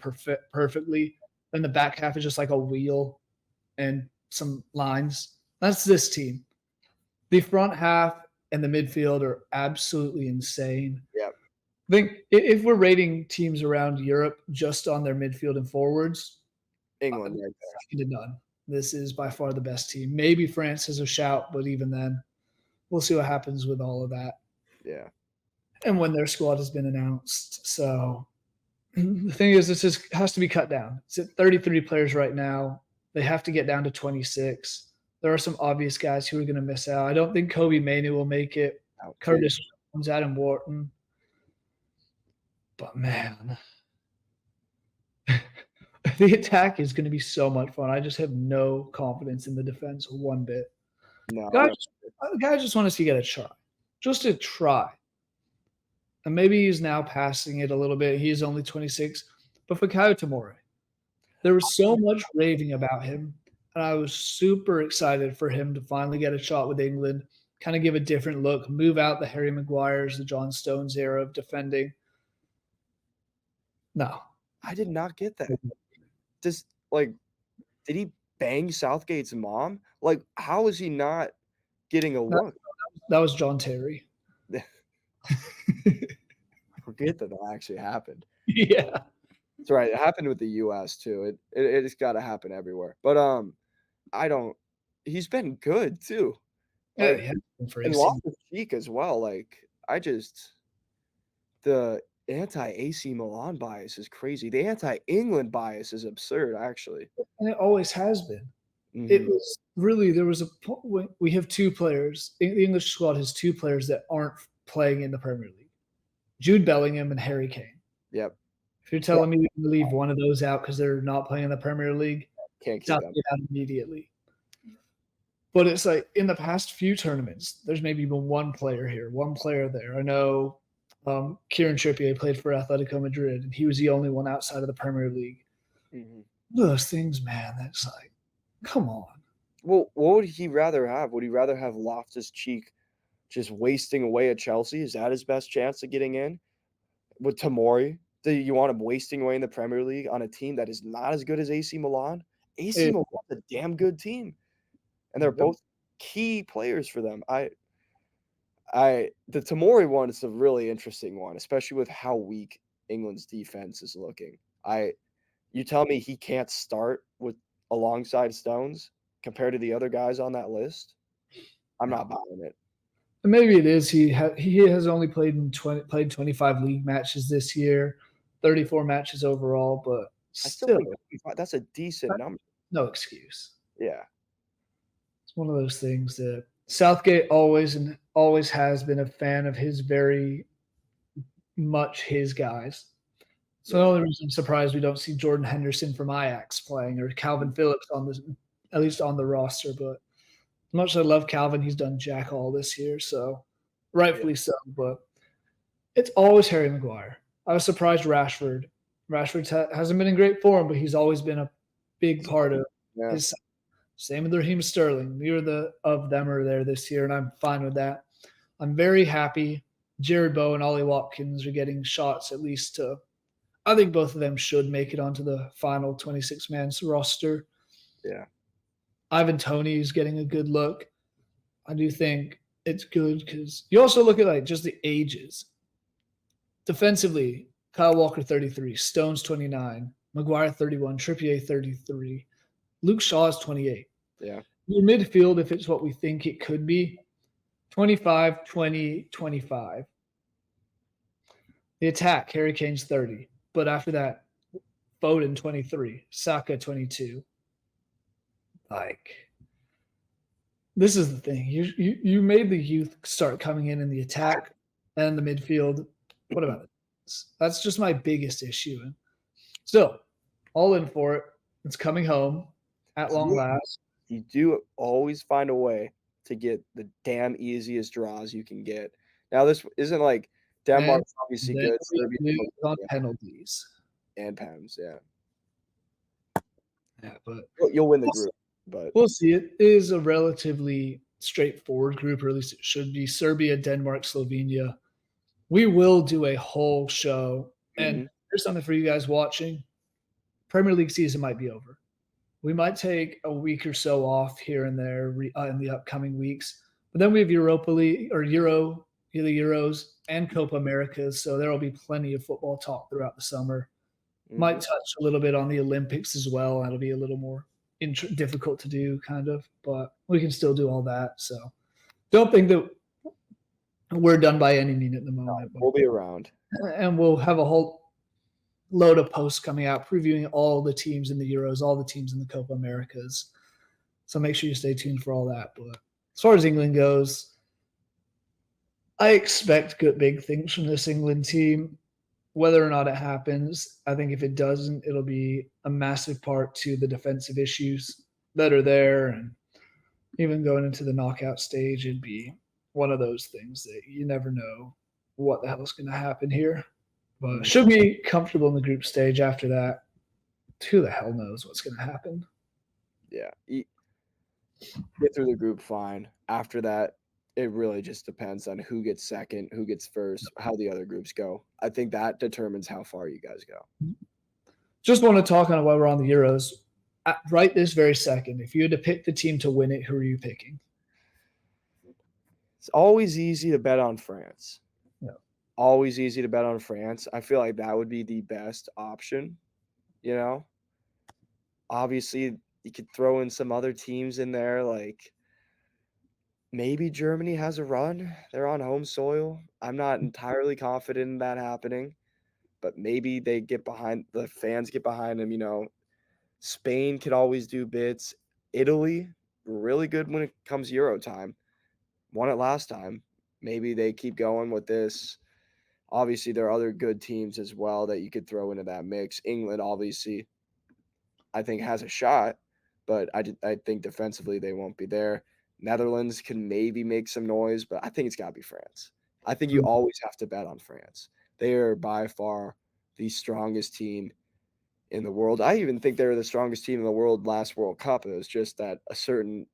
perfectly, then the back half is just like a wheel and some lines. That's this team. The front half and the midfield are absolutely insane.
Yeah,
I think if we're rating teams around Europe just on their midfield and forwards,
England right
second to none. This is by far the best team. Maybe France has a shout, but even then, we'll see what happens with all of that
there. Yeah.
and when their squad has been announced. So the thing is, has to be cut down. It's at 33 players right now. They have to get down to 26. There are some obvious guys who are going to miss out. I don't think Kobe Mainoo will make it.
Oh,
Curtis Jones, Adam Wharton. But man, the attack is going to be so much fun. I just have no confidence in the defense one bit.
no,
Guys just want us to get a try. Just to try. And maybe he's now passing it a little bit. He is only 26. But Fikayo Tomori, there was so much raving about him. And I was super excited for him to finally get a shot with England, kind of give a different look, move out the Harry Maguires, the John Stones era of defending. No.
I did not get that. Just like, did he bang Southgate's mom? Like, how is he not getting a look?
That was John Terry.
Forget that actually happened.
Yeah.
That's right. It happened with the US too. It's got to happen everywhere. But I don't. He's been good too. Like,
Yeah,
and Loftus Cheek as well. Like, the anti-AC Milan bias is crazy. The anti-England bias is absurd, actually.
And it always has been. It
Mhm.
was really there was a point we have two players. The English squad has two players that aren't playing in the Premier League: Jude Bellingham and Harry Kane.
Yep.
If you're telling me we can leave one of those out because they're not playing in the Premier League,
Can't
it's
keep
out
them.
out immediately. But it's like in the past few tournaments, there's maybe been one player here, one player there. I know Kieran Trippier played for Atletico Madrid, and he was the only one outside of the Premier League.
Mhm.
Those things, man, that's like, come on.
Well, what would he rather have? Would he rather have Loftus Cheek just wasting away at Chelsea? Is that his best chance of getting in? With Tomori, do you want him wasting away in the Premier League on a team that is not as good as AC Milan? AC Milan's a damn good team, and they're both key players for them. The Tomori one is a really interesting one, especially with how weak England's defense is looking. You tell me he can't start with alongside Stones compared to the other guys on that list? I'm not buying it.
Maybe it is. He has only played 25 league matches this year, 34 matches overall, but
I still
still,
think that's a decent number.
no excuse.
Yeah.
It's one of those things that Southgate always has been a fan of his very much his guys. So the only reason I'm surprised we don't see Jordan Henderson from Ajax playing or Calvin Phillips at least on the roster, but as much as I love Calvin, he's done jack all this year, so rightfully so. But it's always Harry Maguire. I was surprised Rashford. Rashford hasn't been in great form, but he's always been a big part of his. Same with Raheem Sterling. Neither of them are there this year, and I'm fine with that. I'm very happy. Jared Bowen and Ollie Watkins are getting shots at least to. I think both of them should make it onto the final 26-man roster.
Yeah.
Ivan Toney is getting a good look. I do think it's good because you also look at like just the ages. Defensively, Kyle Walker 33, Stones 29, Maguire 31, Trippier 33, Luke Shaw is 28.
Yeah.
Your midfield, if it's what we think it could be, 25, 20, 25. The attack, Harry Kane's 30. But after that, Foden 23, Saka 22. Like, this is the thing. You made the youth start coming in the attack and the midfield. What about it? That's just my biggest issue. And still, all in for it. It's coming home at long last.
You do always find a way to get the damn easiest draws you can get. Now, this isn't like Denmark's obviously
Then
good,
we
Serbia
lose on penalties.
and pounds, yeah.
Yeah, but
You'll win the group, but
we'll see. It is a relatively straightforward group, or at least it should be. Serbia, Denmark, Slovenia. We will do a whole show. And here's something for you guys watching. Premier League season might be over. We might take a week or so off here and there in the upcoming weeks. But then we have Europa League or the Euros and Copa Americas. So there will be plenty of football talk throughout the summer. Might touch a little bit on the Olympics as well. That'll be a little more difficult to do, kind of. But we can still do all that. So don't think that we're done by any means at the moment.
We'll be around.
And we'll have a whole load of posts coming out previewing all the teams in the Euros, all the teams in the Copa Americas. So make sure you stay tuned for all that. But as far as England goes, I expect good big things from this England team. Whether or not it happens, I think if it doesn't, it'll be a massive part to the defensive issues that are there. And even going into the knockout stage, it'd be one of those things that you never know what the hell is going to happen here. But should be comfortable in the group stage. After that, who the hell knows what's going to happen?
Yeah. Get through the group fine. After that, it really just depends on who gets second, who gets first, how the other groups go. I think that determines how far you guys go.
Just want to talk on it while we're on the Euros. Right this very second, if you had to pick the team to win it, who are you picking?
It's always easy to bet on France.
Yeah.
Always easy to bet on France. I feel like that would be the best option, you know? Obviously, you could throw in some other teams in there, like maybe Germany has a run. They're on home soil. I'm not entirely confident in that happening, but maybe they get behind, the fans get behind them, you know. Spain could always do bits. Italy, really good when it comes Euro time. Won it last time. Maybe they keep going with this. Obviously, there are other good teams as well that you could throw into that mix. England, obviously, I think has a shot, but I think defensively they won't be there. Netherlands can maybe make some noise, but I think it's got to be France. I think you always have to bet on France. They are by far the strongest team in the world. I even think they were the strongest team in the world last World Cup. It was just that a certain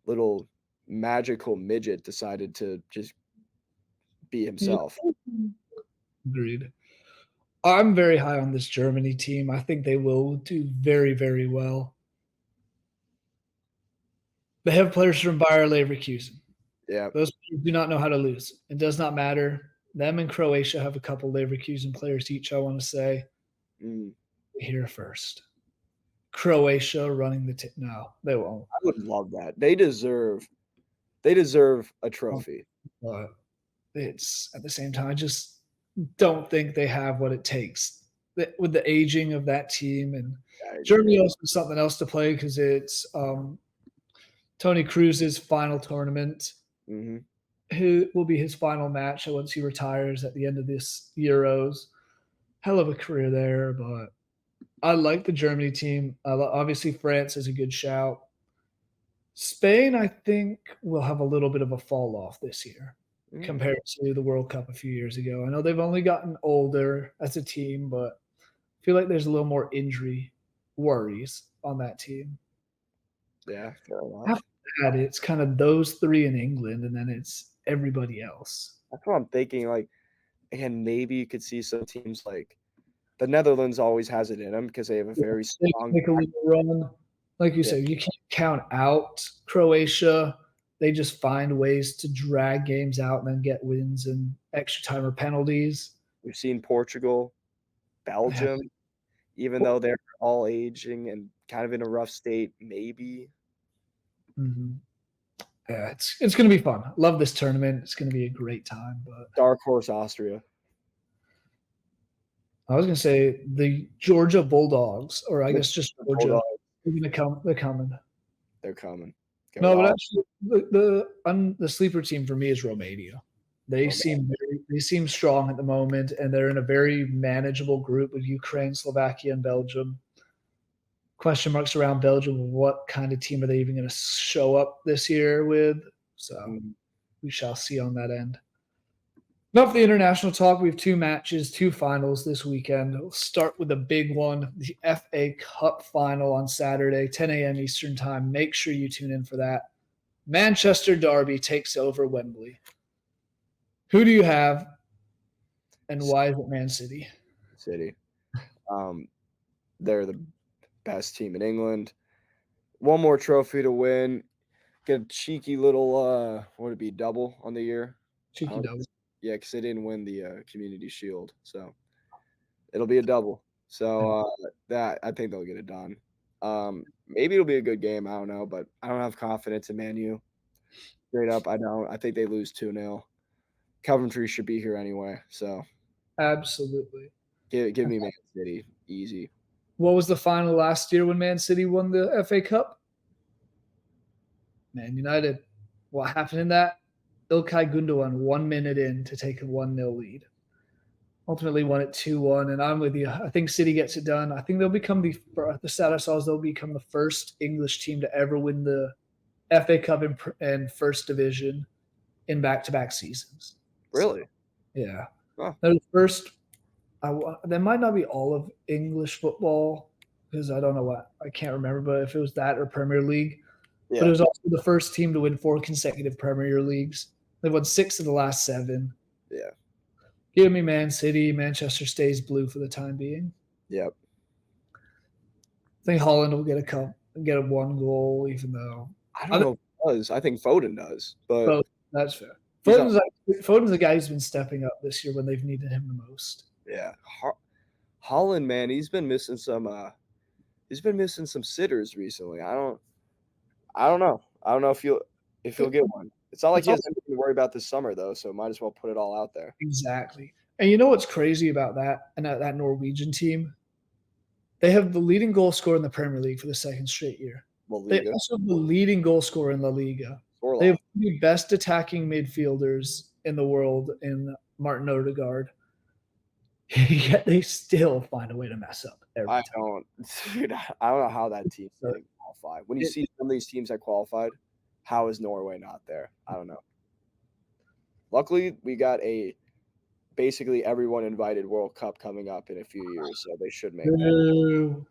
little magical midget decided to just be himself.
Agreed. I'm very high on this Germany team. I think they will do very, very well. They have players from Bayer Leverkusen.
Yeah.
Those do not know how to lose. It does not matter. Them and Croatia have a couple Leverkusen players each, I want to say. Here first. Croatia running the no, they won't.
I would love that. They deserve a trophy.
But it's at the same time, I just don't think they have what it takes with the aging of that team. And Germany also has something else to play because it's Tony Cruz's final tournament. Who will be his final match once he retires at the end of this Euros. Hell of a career there, but I like the Germany team. Obviously, France is a good shout. Spain, I think, will have a little bit of a fall off this year compared to the World Cup a few years ago. I know they've only gotten older as a team, but I feel like there's a little more injury worries on that team.
Yeah, fair enough.
After that, it's kind of those three in England, and then it's everybody else.
That's what I'm thinking. Like, again, maybe you could see some teams like the Netherlands always has it in them because they have a very strong
make a little run. Like you said, you can't count out Croatia. They just find ways to drag games out and then get wins in extra time or penalties.
We've seen Portugal, Belgium, even though they're all aging and kind of in a rough state, maybe.
Yeah, it's going to be fun. Love this tournament. It's going to be a great time. But
dark horse Austria.
I was going to say the Georgia Bulldogs, or I guess just Georgia. They're coming.
They're coming.
No, but actually, the sleeper team for me is Romania. They
Oh, man.
seem strong at the moment, and they're in a very manageable group with Ukraine, Slovakia, and Belgium. Question marks around Belgium. What kind of team are they even going to show up this year with? So
Mhm.
we shall see on that end. Enough of the international talk. We have two matches, two finals this weekend. We'll start with a big one, the FA Cup final on Saturday, 10 a.m. Eastern Time. Make sure you tune in for that. Manchester Derby takes over Wembley. Who do you have, and why is it Man City?
City. Um, they're the best team in England. One more trophy to win. Get a cheeky little, what would it be, double on the year? I
Cheeky
don't
double.
Yeah, because they didn't win the Community Shield, so it'll be a double. So that I think they'll get it done. Maybe it'll be a good game. I don't know, but I don't have confidence in Man U. Straight up, I don't. I think they lose 2-0. Coventry should be here anyway, so
Absolutely.
give me Man City easy.
What was the final last year when Man City won the FA Cup? Man United. What happened in that? Ilkay Gundogan 1 minute in to take a 1-0 lead. Ultimately won it 2-1, and I'm with you. I think City gets it done. I think they'll become the stat I saw is they'll become the first English team to ever win the FA Cup and First Division in back-to-back seasons. So,
Really?
yeah.
Huh.
They're the first. That might not be all of English football because I don't know what I can't remember, but if it was that or Premier League, but it
Yeah.
was also the first team to win 4 consecutive Premier Leagues. They've won 6 of the last 7.
Yeah.
Give me Man City. Manchester stays blue for the time being.
Yep.
I think Holland will get a 1 goal, even though
I
I
don't
think
know if he does. I think Foden does, but
that's fair.
he's on.
Foden's the guy who's been stepping up this year when they've needed him the most.
Yeah. Holland, man, he's been missing some sitters recently. I don't know. I don't know if he'll get one. It's not like
It's
he has
also
anything to worry about this summer though, so might as well put it all out there.
exactly. And you know what's crazy about that and that Norwegian team? They have the leading goal scorer in the Premier League for the second straight year.
La
They
Liga.
also have the leading goal scorer in La Liga. They
Orlov.
have the best attacking midfielders in the world in Martin Odegaard. Yet they still find a way to mess up every
I
time.
don't dude, I don't know how that team
So
didn't qualify. When you
it,
see some of these teams that qualified, how is Norway not there? I don't know. Luckily, we got a basically everyone invited World Cup coming up in a few years, so they should make that.
Boo.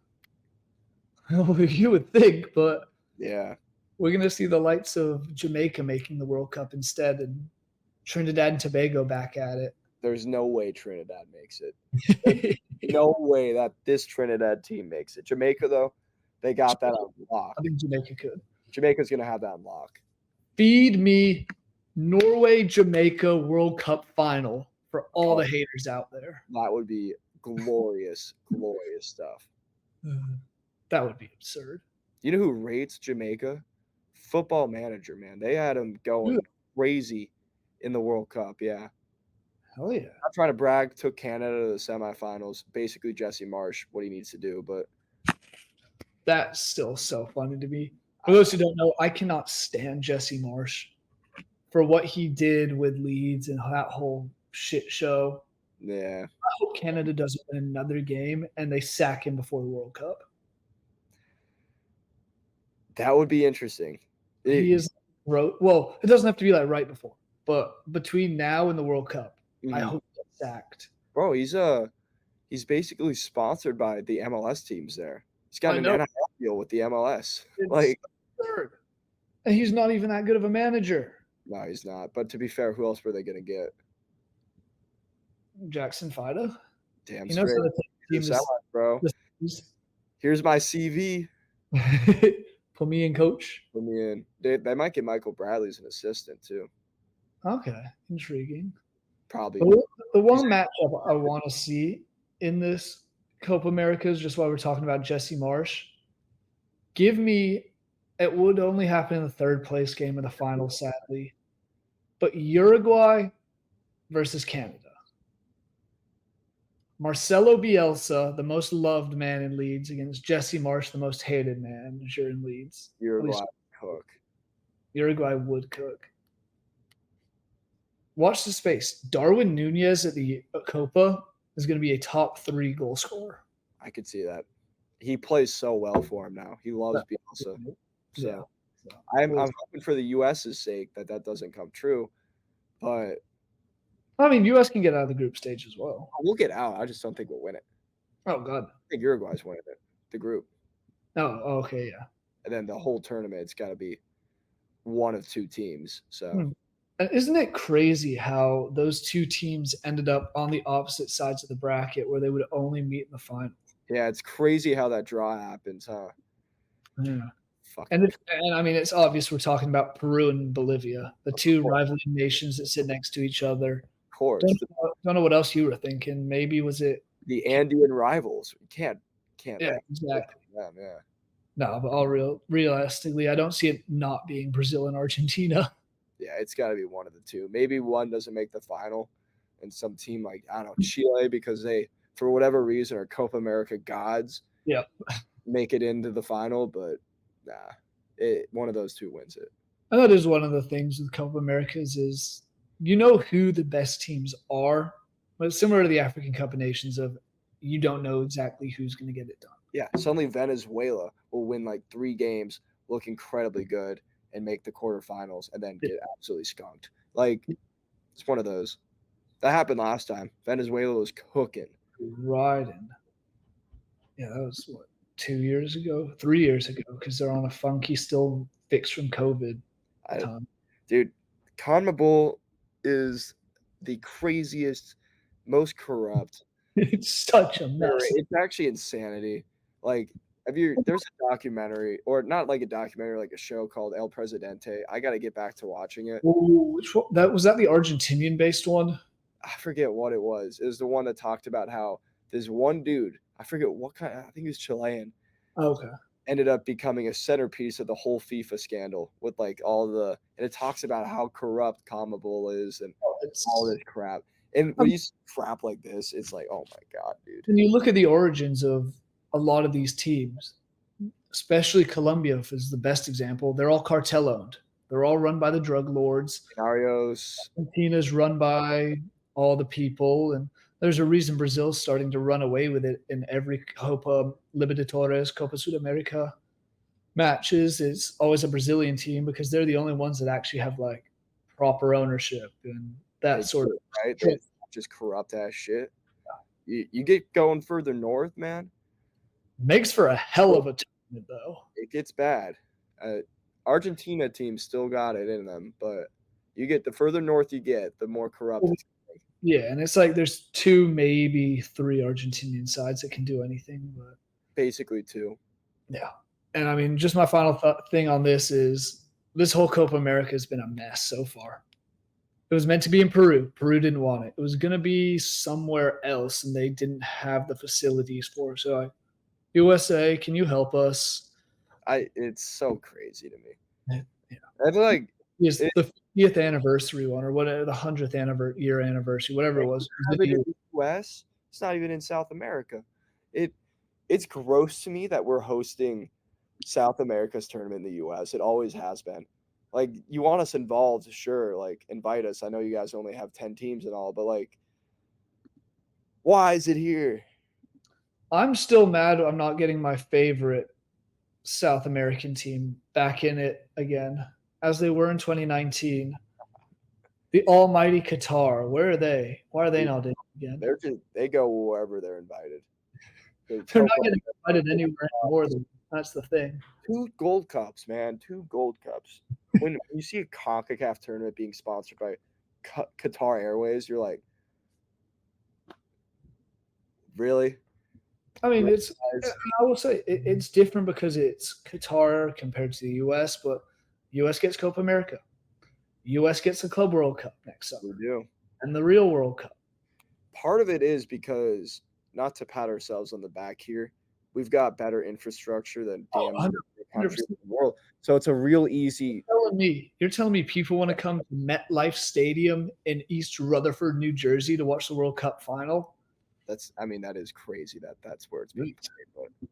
Well, you would think, but
Yeah.
we're going to see the lights of Jamaica making the World Cup instead and Trinidad and Tobago back at it.
There's no way Trinidad makes it. There's no way that this Trinidad team makes it. Jamaica, though, they got that on lock.
I think Jamaica could.
Jamaica's going to have that on lock.
Feed me Norway Jamaica World Cup final for all the haters out there.
That would be glorious, glorious stuff.
That would be absurd.
You know who rates Jamaica? Football Manager, man. They had him going crazy in the World Cup. Yeah.
Hell yeah.
Not trying to brag, took Canada to the semifinals. Basically, Jesse Marsh, what he needs to do, but
that's still so funny to me. For those who don't know, I cannot stand Jesse Marsh for what he did with Leeds and that whole shit show.
yeah.
I hope Canada doesn't win another game and they sack him before the World Cup.
That would be interesting.
He is well, it doesn't have to be like right before, but between now and the World Cup, I hope he gets sacked.
Bro, he's basically sponsored by the MLS teams there. He's got an NFL deal with the MLS.
It's absurd. And he's not even that good of a manager.
No, he's not. But to be fair, who else were they going to get?
Jackson Fyda.
Damn
He knows
straight.
how to take teams,
bro. Here's my CV.
Put me in, coach.
Put me in. They might get Michael Bradley as an assistant too.
Okay, intriguing.
Probably.
The one matchup I want to see in this Copa America is just while we're talking about Jesse Marsh. Give me, it would only happen in the third place game of the final, sadly, but Uruguay versus Canada. Marcelo Bielsa, the most loved man in Leeds, against Jesse Marsh, the most hated manager in Leeds.
Uruguay cook.
Uruguay would cook. watch the space. Darwin Nunez at the Copa is going to be a top 3 goal scorer.
I could see that. He plays so well for him now. He loves Bielsa.
Yeah.
So I'm hoping for the US's sake that doesn't come true. But
I mean, US can get out of the group stage as well.
we'll get out. I just don't think we'll win it.
Oh God.
I think Uruguay's winning it, the group.
Oh, okay, yeah.
And then the whole tournament, it's got to be one of 2 teams. So
And isn't it crazy how those 2 teams ended up on the opposite sides of the bracket where they would only meet in the final?
yeah, it's crazy how that draw happens, huh?
Yeah.
Fucking
And I mean, it's obvious we're talking about Peru and Bolivia, the 2 rivaling nations that sit next to each other.
of course.
Don't know what else you were thinking. Maybe was it
The Andean rivals. We can't
Yeah, exactly.
them, yeah.
No, but realistically, I don't see it not being Brazil and Argentina.
Yeah, it's got to be one of the 2. Maybe one doesn't make the final, and some team like, I don't know, Chile, because they, for whatever reason, are Copa America gods,
Yep.
make it into the final, but nah, one of those 2 wins it.
And that is one of the things with Copa Americas is you know who the best teams are, but it's similar to the African Cup of Nations of you don't know exactly who's going to get it done.
Yeah, suddenly Venezuela will win like 3 games, look incredibly good, and make the quarterfinals, and then get absolutely skunked. Like, it's one of those. That happened last time. Venezuela was cooking.
Riding. Yeah, that was what, 2 years ago, 3 years ago, because they're on a funky still fixed from COVID time.
Dude, CONMEBOL is the craziest, most corrupt.
It's such a mess.
It's actually insanity. Like, there's a documentary, or not like a documentary, like a show called El Presidente. I got to get back to watching it.
Ooh, which one? Was that the Argentinian based one?
I forget what it was. It was the one that talked about how this one dude, I forget what kind, I think he was Chilean,
Okay.
ended up becoming a centerpiece of the whole FIFA scandal with like and it talks about how corrupt CONMEBOL is and all this crap. And when you see crap like this, it's like, oh my God, dude.
When you look at the origins of a lot of these teams, especially Colombia is the best example. They're all cartel owned. They're all run by the drug lords.
Scenarios.
Argentina's run by all the people, and there's a reason Brazil's starting to run away with it in every Copa Libertadores, Copa Sudamerica matches. It's always a Brazilian team because they're the only ones that actually have like proper ownership and that sort of
right. They're just corrupt ass shit. You get going further north, man.
Makes for a hell of a tournament, though.
It gets bad. Argentina team still got it in them, but you get the further north you get, the more corrupt it's getting.
Yeah, and it's like there's 2, maybe 3 Argentinian sides that can do anything, but
basically 2.
Yeah, and I mean, just my final thing on this is this whole Copa America has been a mess so far. It was meant to be in Peru. Peru didn't want it. It was going to be somewhere else, and they didn't have the facilities for it. So, USA, can you help us?
It's so crazy to me.
Yeah.
It's like
the 50th anniversary one, or whatever, the 100th year anniversary, whatever it was.
In the US, it's not even in South America. It's gross to me that we're hosting South America's tournament in the US. It always has been. Like, you want us involved, sure, like, invite us. I know you guys only have 10 teams and all, but, like, why is it here?
I'm still mad I'm not getting my favorite South American team back in it again, as they were in 2019. The almighty Qatar, where are they? Why are they not in again?
They go wherever they're invited.
They're not getting invited anywhere anymore. That's the thing.
2 Gold Cups, man. 2 Gold Cups. When you see a CONCACAF tournament being sponsored by Qatar Airways, you're like, really?
I mean, I will say it's different because it's Qatar compared to the US, but US gets Copa America. US gets the Club World Cup next summer.
We do.
And the real World Cup.
Part of it is because, not to pat ourselves on the back here, we've got better infrastructure than damn countries in the world. So it's a real easy.
You're telling me people want to come to MetLife Stadium in East Rutherford, New Jersey to watch the World Cup final?
That is crazy that's where it's being played. But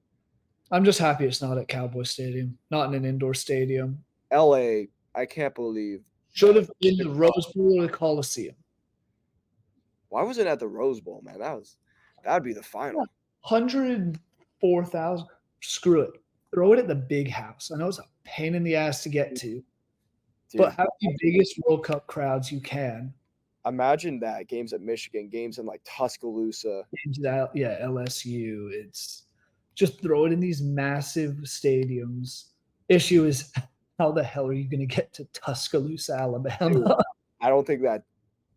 I'm just happy it's not at Cowboy Stadium, not in an indoor stadium.
LA, I can't believe
Should have been the Rose Bowl or the Coliseum.
Why wasn't it at the Rose Bowl, man? That'd be the final.
104,000. Screw it. Throw it at the big house. I know it's a pain in the ass to get to, but have the biggest World Cup crowds you can.
Imagine that. Games at Michigan, games in like Tuscaloosa.
LSU. It's just throw it in these massive stadiums. Issue is, how the hell are you going to get to Tuscaloosa, Alabama?
Dude, I don't think that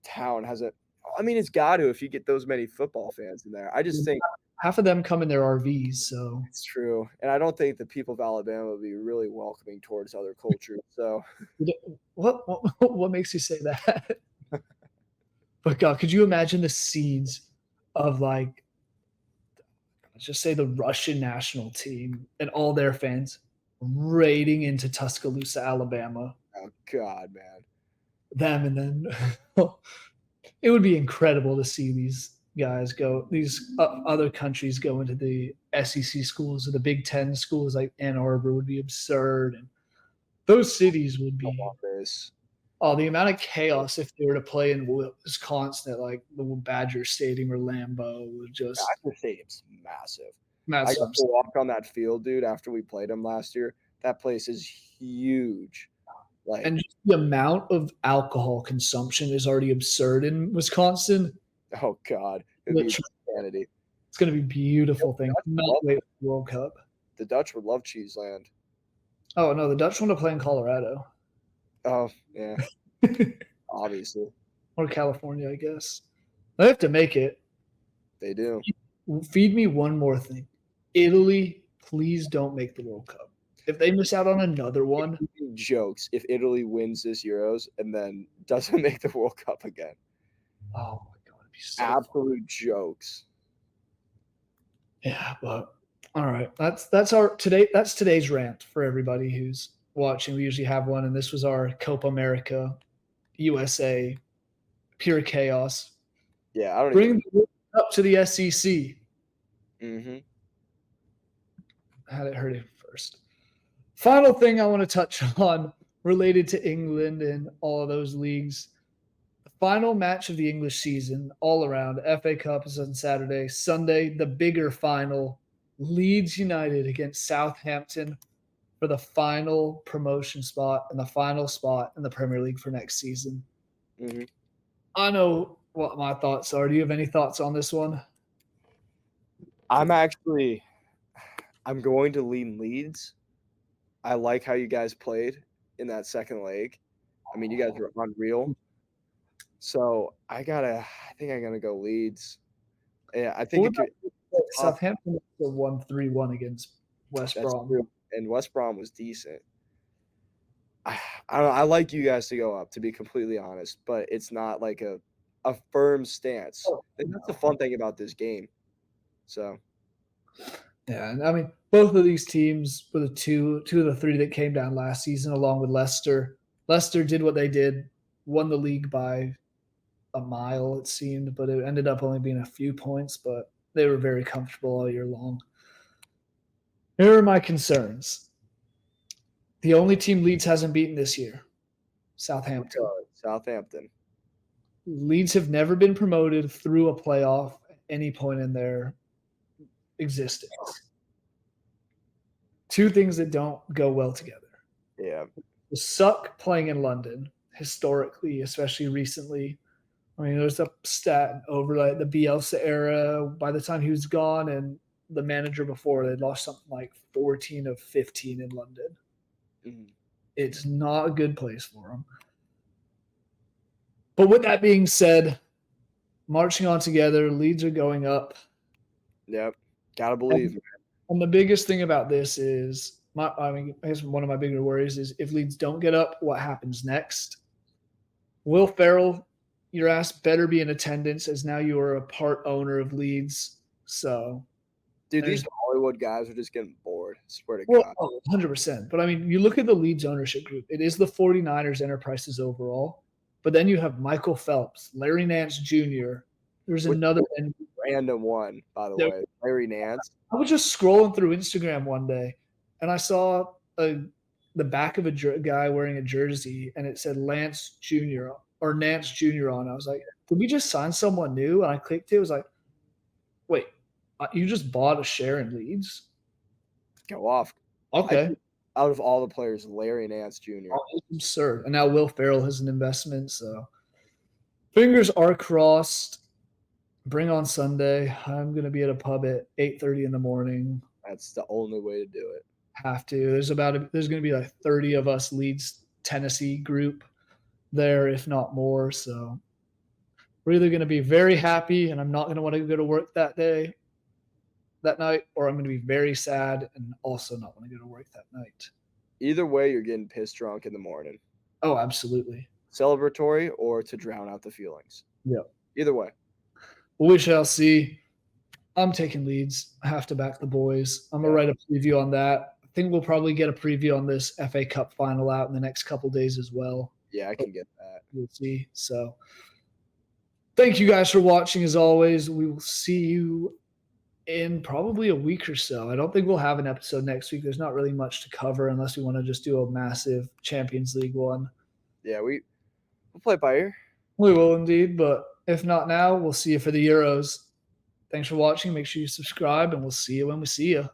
town has a. I mean, it's got to if you get those many football fans in there. I just think
half of them come in their RVs, so
it's true. And I don't think the people of Alabama would be really welcoming towards other cultures. So
what makes you say that? But God, could you imagine the scenes of like, let's just say the Russian national team and all their fans raiding into Tuscaloosa, Alabama?
Oh God, man.
Them, and then it would be incredible to see these guys go, these other countries go into the SEC schools or the Big Ten schools like Ann Arbor would be absurd. And those cities would be, the amount of chaos if they were to play in Wisconsin at like the Badger Stadium or Lambeau would just.
Badger Stadium's massive. I got to walk on that field, dude, after we played them last year. That place is huge. Like,
and just the amount of alcohol consumption is already absurd in Wisconsin.
Oh God, it'd be insanity.
It's going to be a beautiful thing. Not wait for the World Cup.
The Dutch would love Cheeseland.
Oh no, the Dutch want to play in Colorado.
Oh yeah, obviously.
Or California, I guess. They have to make it.
They do.
Feed me one more thing. Italy, please don't make the World Cup. If they miss out on another one.
Jokes if Italy wins this Euros and then doesn't make the World Cup again.
Oh my God, it'd be so
absolute fun. Jokes.
Yeah, but all right. That's today's rant for everybody who's watching. We usually have one, and this was our Copa America, USA, pure chaos.
Yeah, I don't
bring the World Cup to the SEC.
Mm-hmm.
Had it heard it first. Final thing I want to touch on related to England and all of those leagues. The final match of the English season, all around, FA Cup is on Saturday. Sunday, the bigger final, Leeds United against Southampton for the final promotion spot and the final spot in the Premier League for next season.
Mm-hmm.
I know what my thoughts are. Do you have any thoughts on this one?
I'm going to lean Leeds. I like how you guys played in that second leg. I mean, you guys were unreal. So I think I'm gonna go Leeds. Yeah, I think
Southampton won 3-1 against West Brom.
True. And West Brom was decent. I like you guys to go up, to be completely honest, but it's not like a firm stance. And that's the fun thing about this game. So
yeah, and I mean, both of these teams were the two of the three that came down last season, along with Leicester. Leicester did what they did, won the league by a mile, it seemed, but it ended up only being a few points, but they were very comfortable all year long. Here are my concerns. The only team Leeds hasn't beaten this year, Southampton.
Southampton.
Leeds have never been promoted through a playoff at any point in their existence. Two things that don't go well together.
Yeah.
The suck playing in London, historically, especially recently. I mean, there's a stat over like the Bielsa era. By the time he was gone and the manager before, they'd lost something like 14 of 15 in London.
Mm-hmm.
It's not a good place for them. But with that being said, marching on together, Leeds are going up.
Yep. Gotta believe.
And the biggest thing about this is, I guess one of my bigger worries is if Leeds don't get up, what happens next? Will Ferrell, your ass better be in attendance, as now you are a part owner of Leeds. So,
dude, these Hollywood guys are just getting bored. I swear to God.
100%. But I mean, you look at the Leeds ownership group. It is the 49ers Enterprises overall. But then you have Michael Phelps, Larry Nance Jr. There's another
random one, by the way, Larry Nance.
I was just scrolling through Instagram one day, and I saw a the back of a guy wearing a jersey, and it said Lance Jr. or Nance Jr. on. I was like, did we just sign someone new? And I clicked it. It was like, wait, you just bought a share in Leeds?
Go off.
Okay.
Out of all the players, Larry Nance Jr.
Oh, it's absurd. And now Will Ferrell has an investment. So fingers are crossed. Bring on Sunday. I'm going to be at a pub at 8:30 in the morning.
That's the only way to do it.
Have to. There's going to be like 30 of us Leeds Tennessee group there, if not more. So we're either going to be very happy and I'm not going to want to go to work that night, or I'm going to be very sad and also not want to go to work that night.
Either way, you're getting pissed drunk in the morning.
Oh, absolutely.
Celebratory or to drown out the feelings.
Yeah.
Either way.
We shall see. I'm taking Leeds. I have to back the boys. I'm going to write a preview on that. I think we'll probably get a preview on this FA Cup final out in the next couple days as well.
Yeah, I can get that.
We'll see. So thank you guys for watching as always. We will see you in probably a week or so. I don't think we'll have an episode next week. There's not really much to cover unless we want to just do a massive Champions League one.
Yeah, we'll play it by ear.
We will indeed, but if not now, we'll see you for the Euros. Thanks for watching. Make sure you subscribe, and we'll see you when we see you.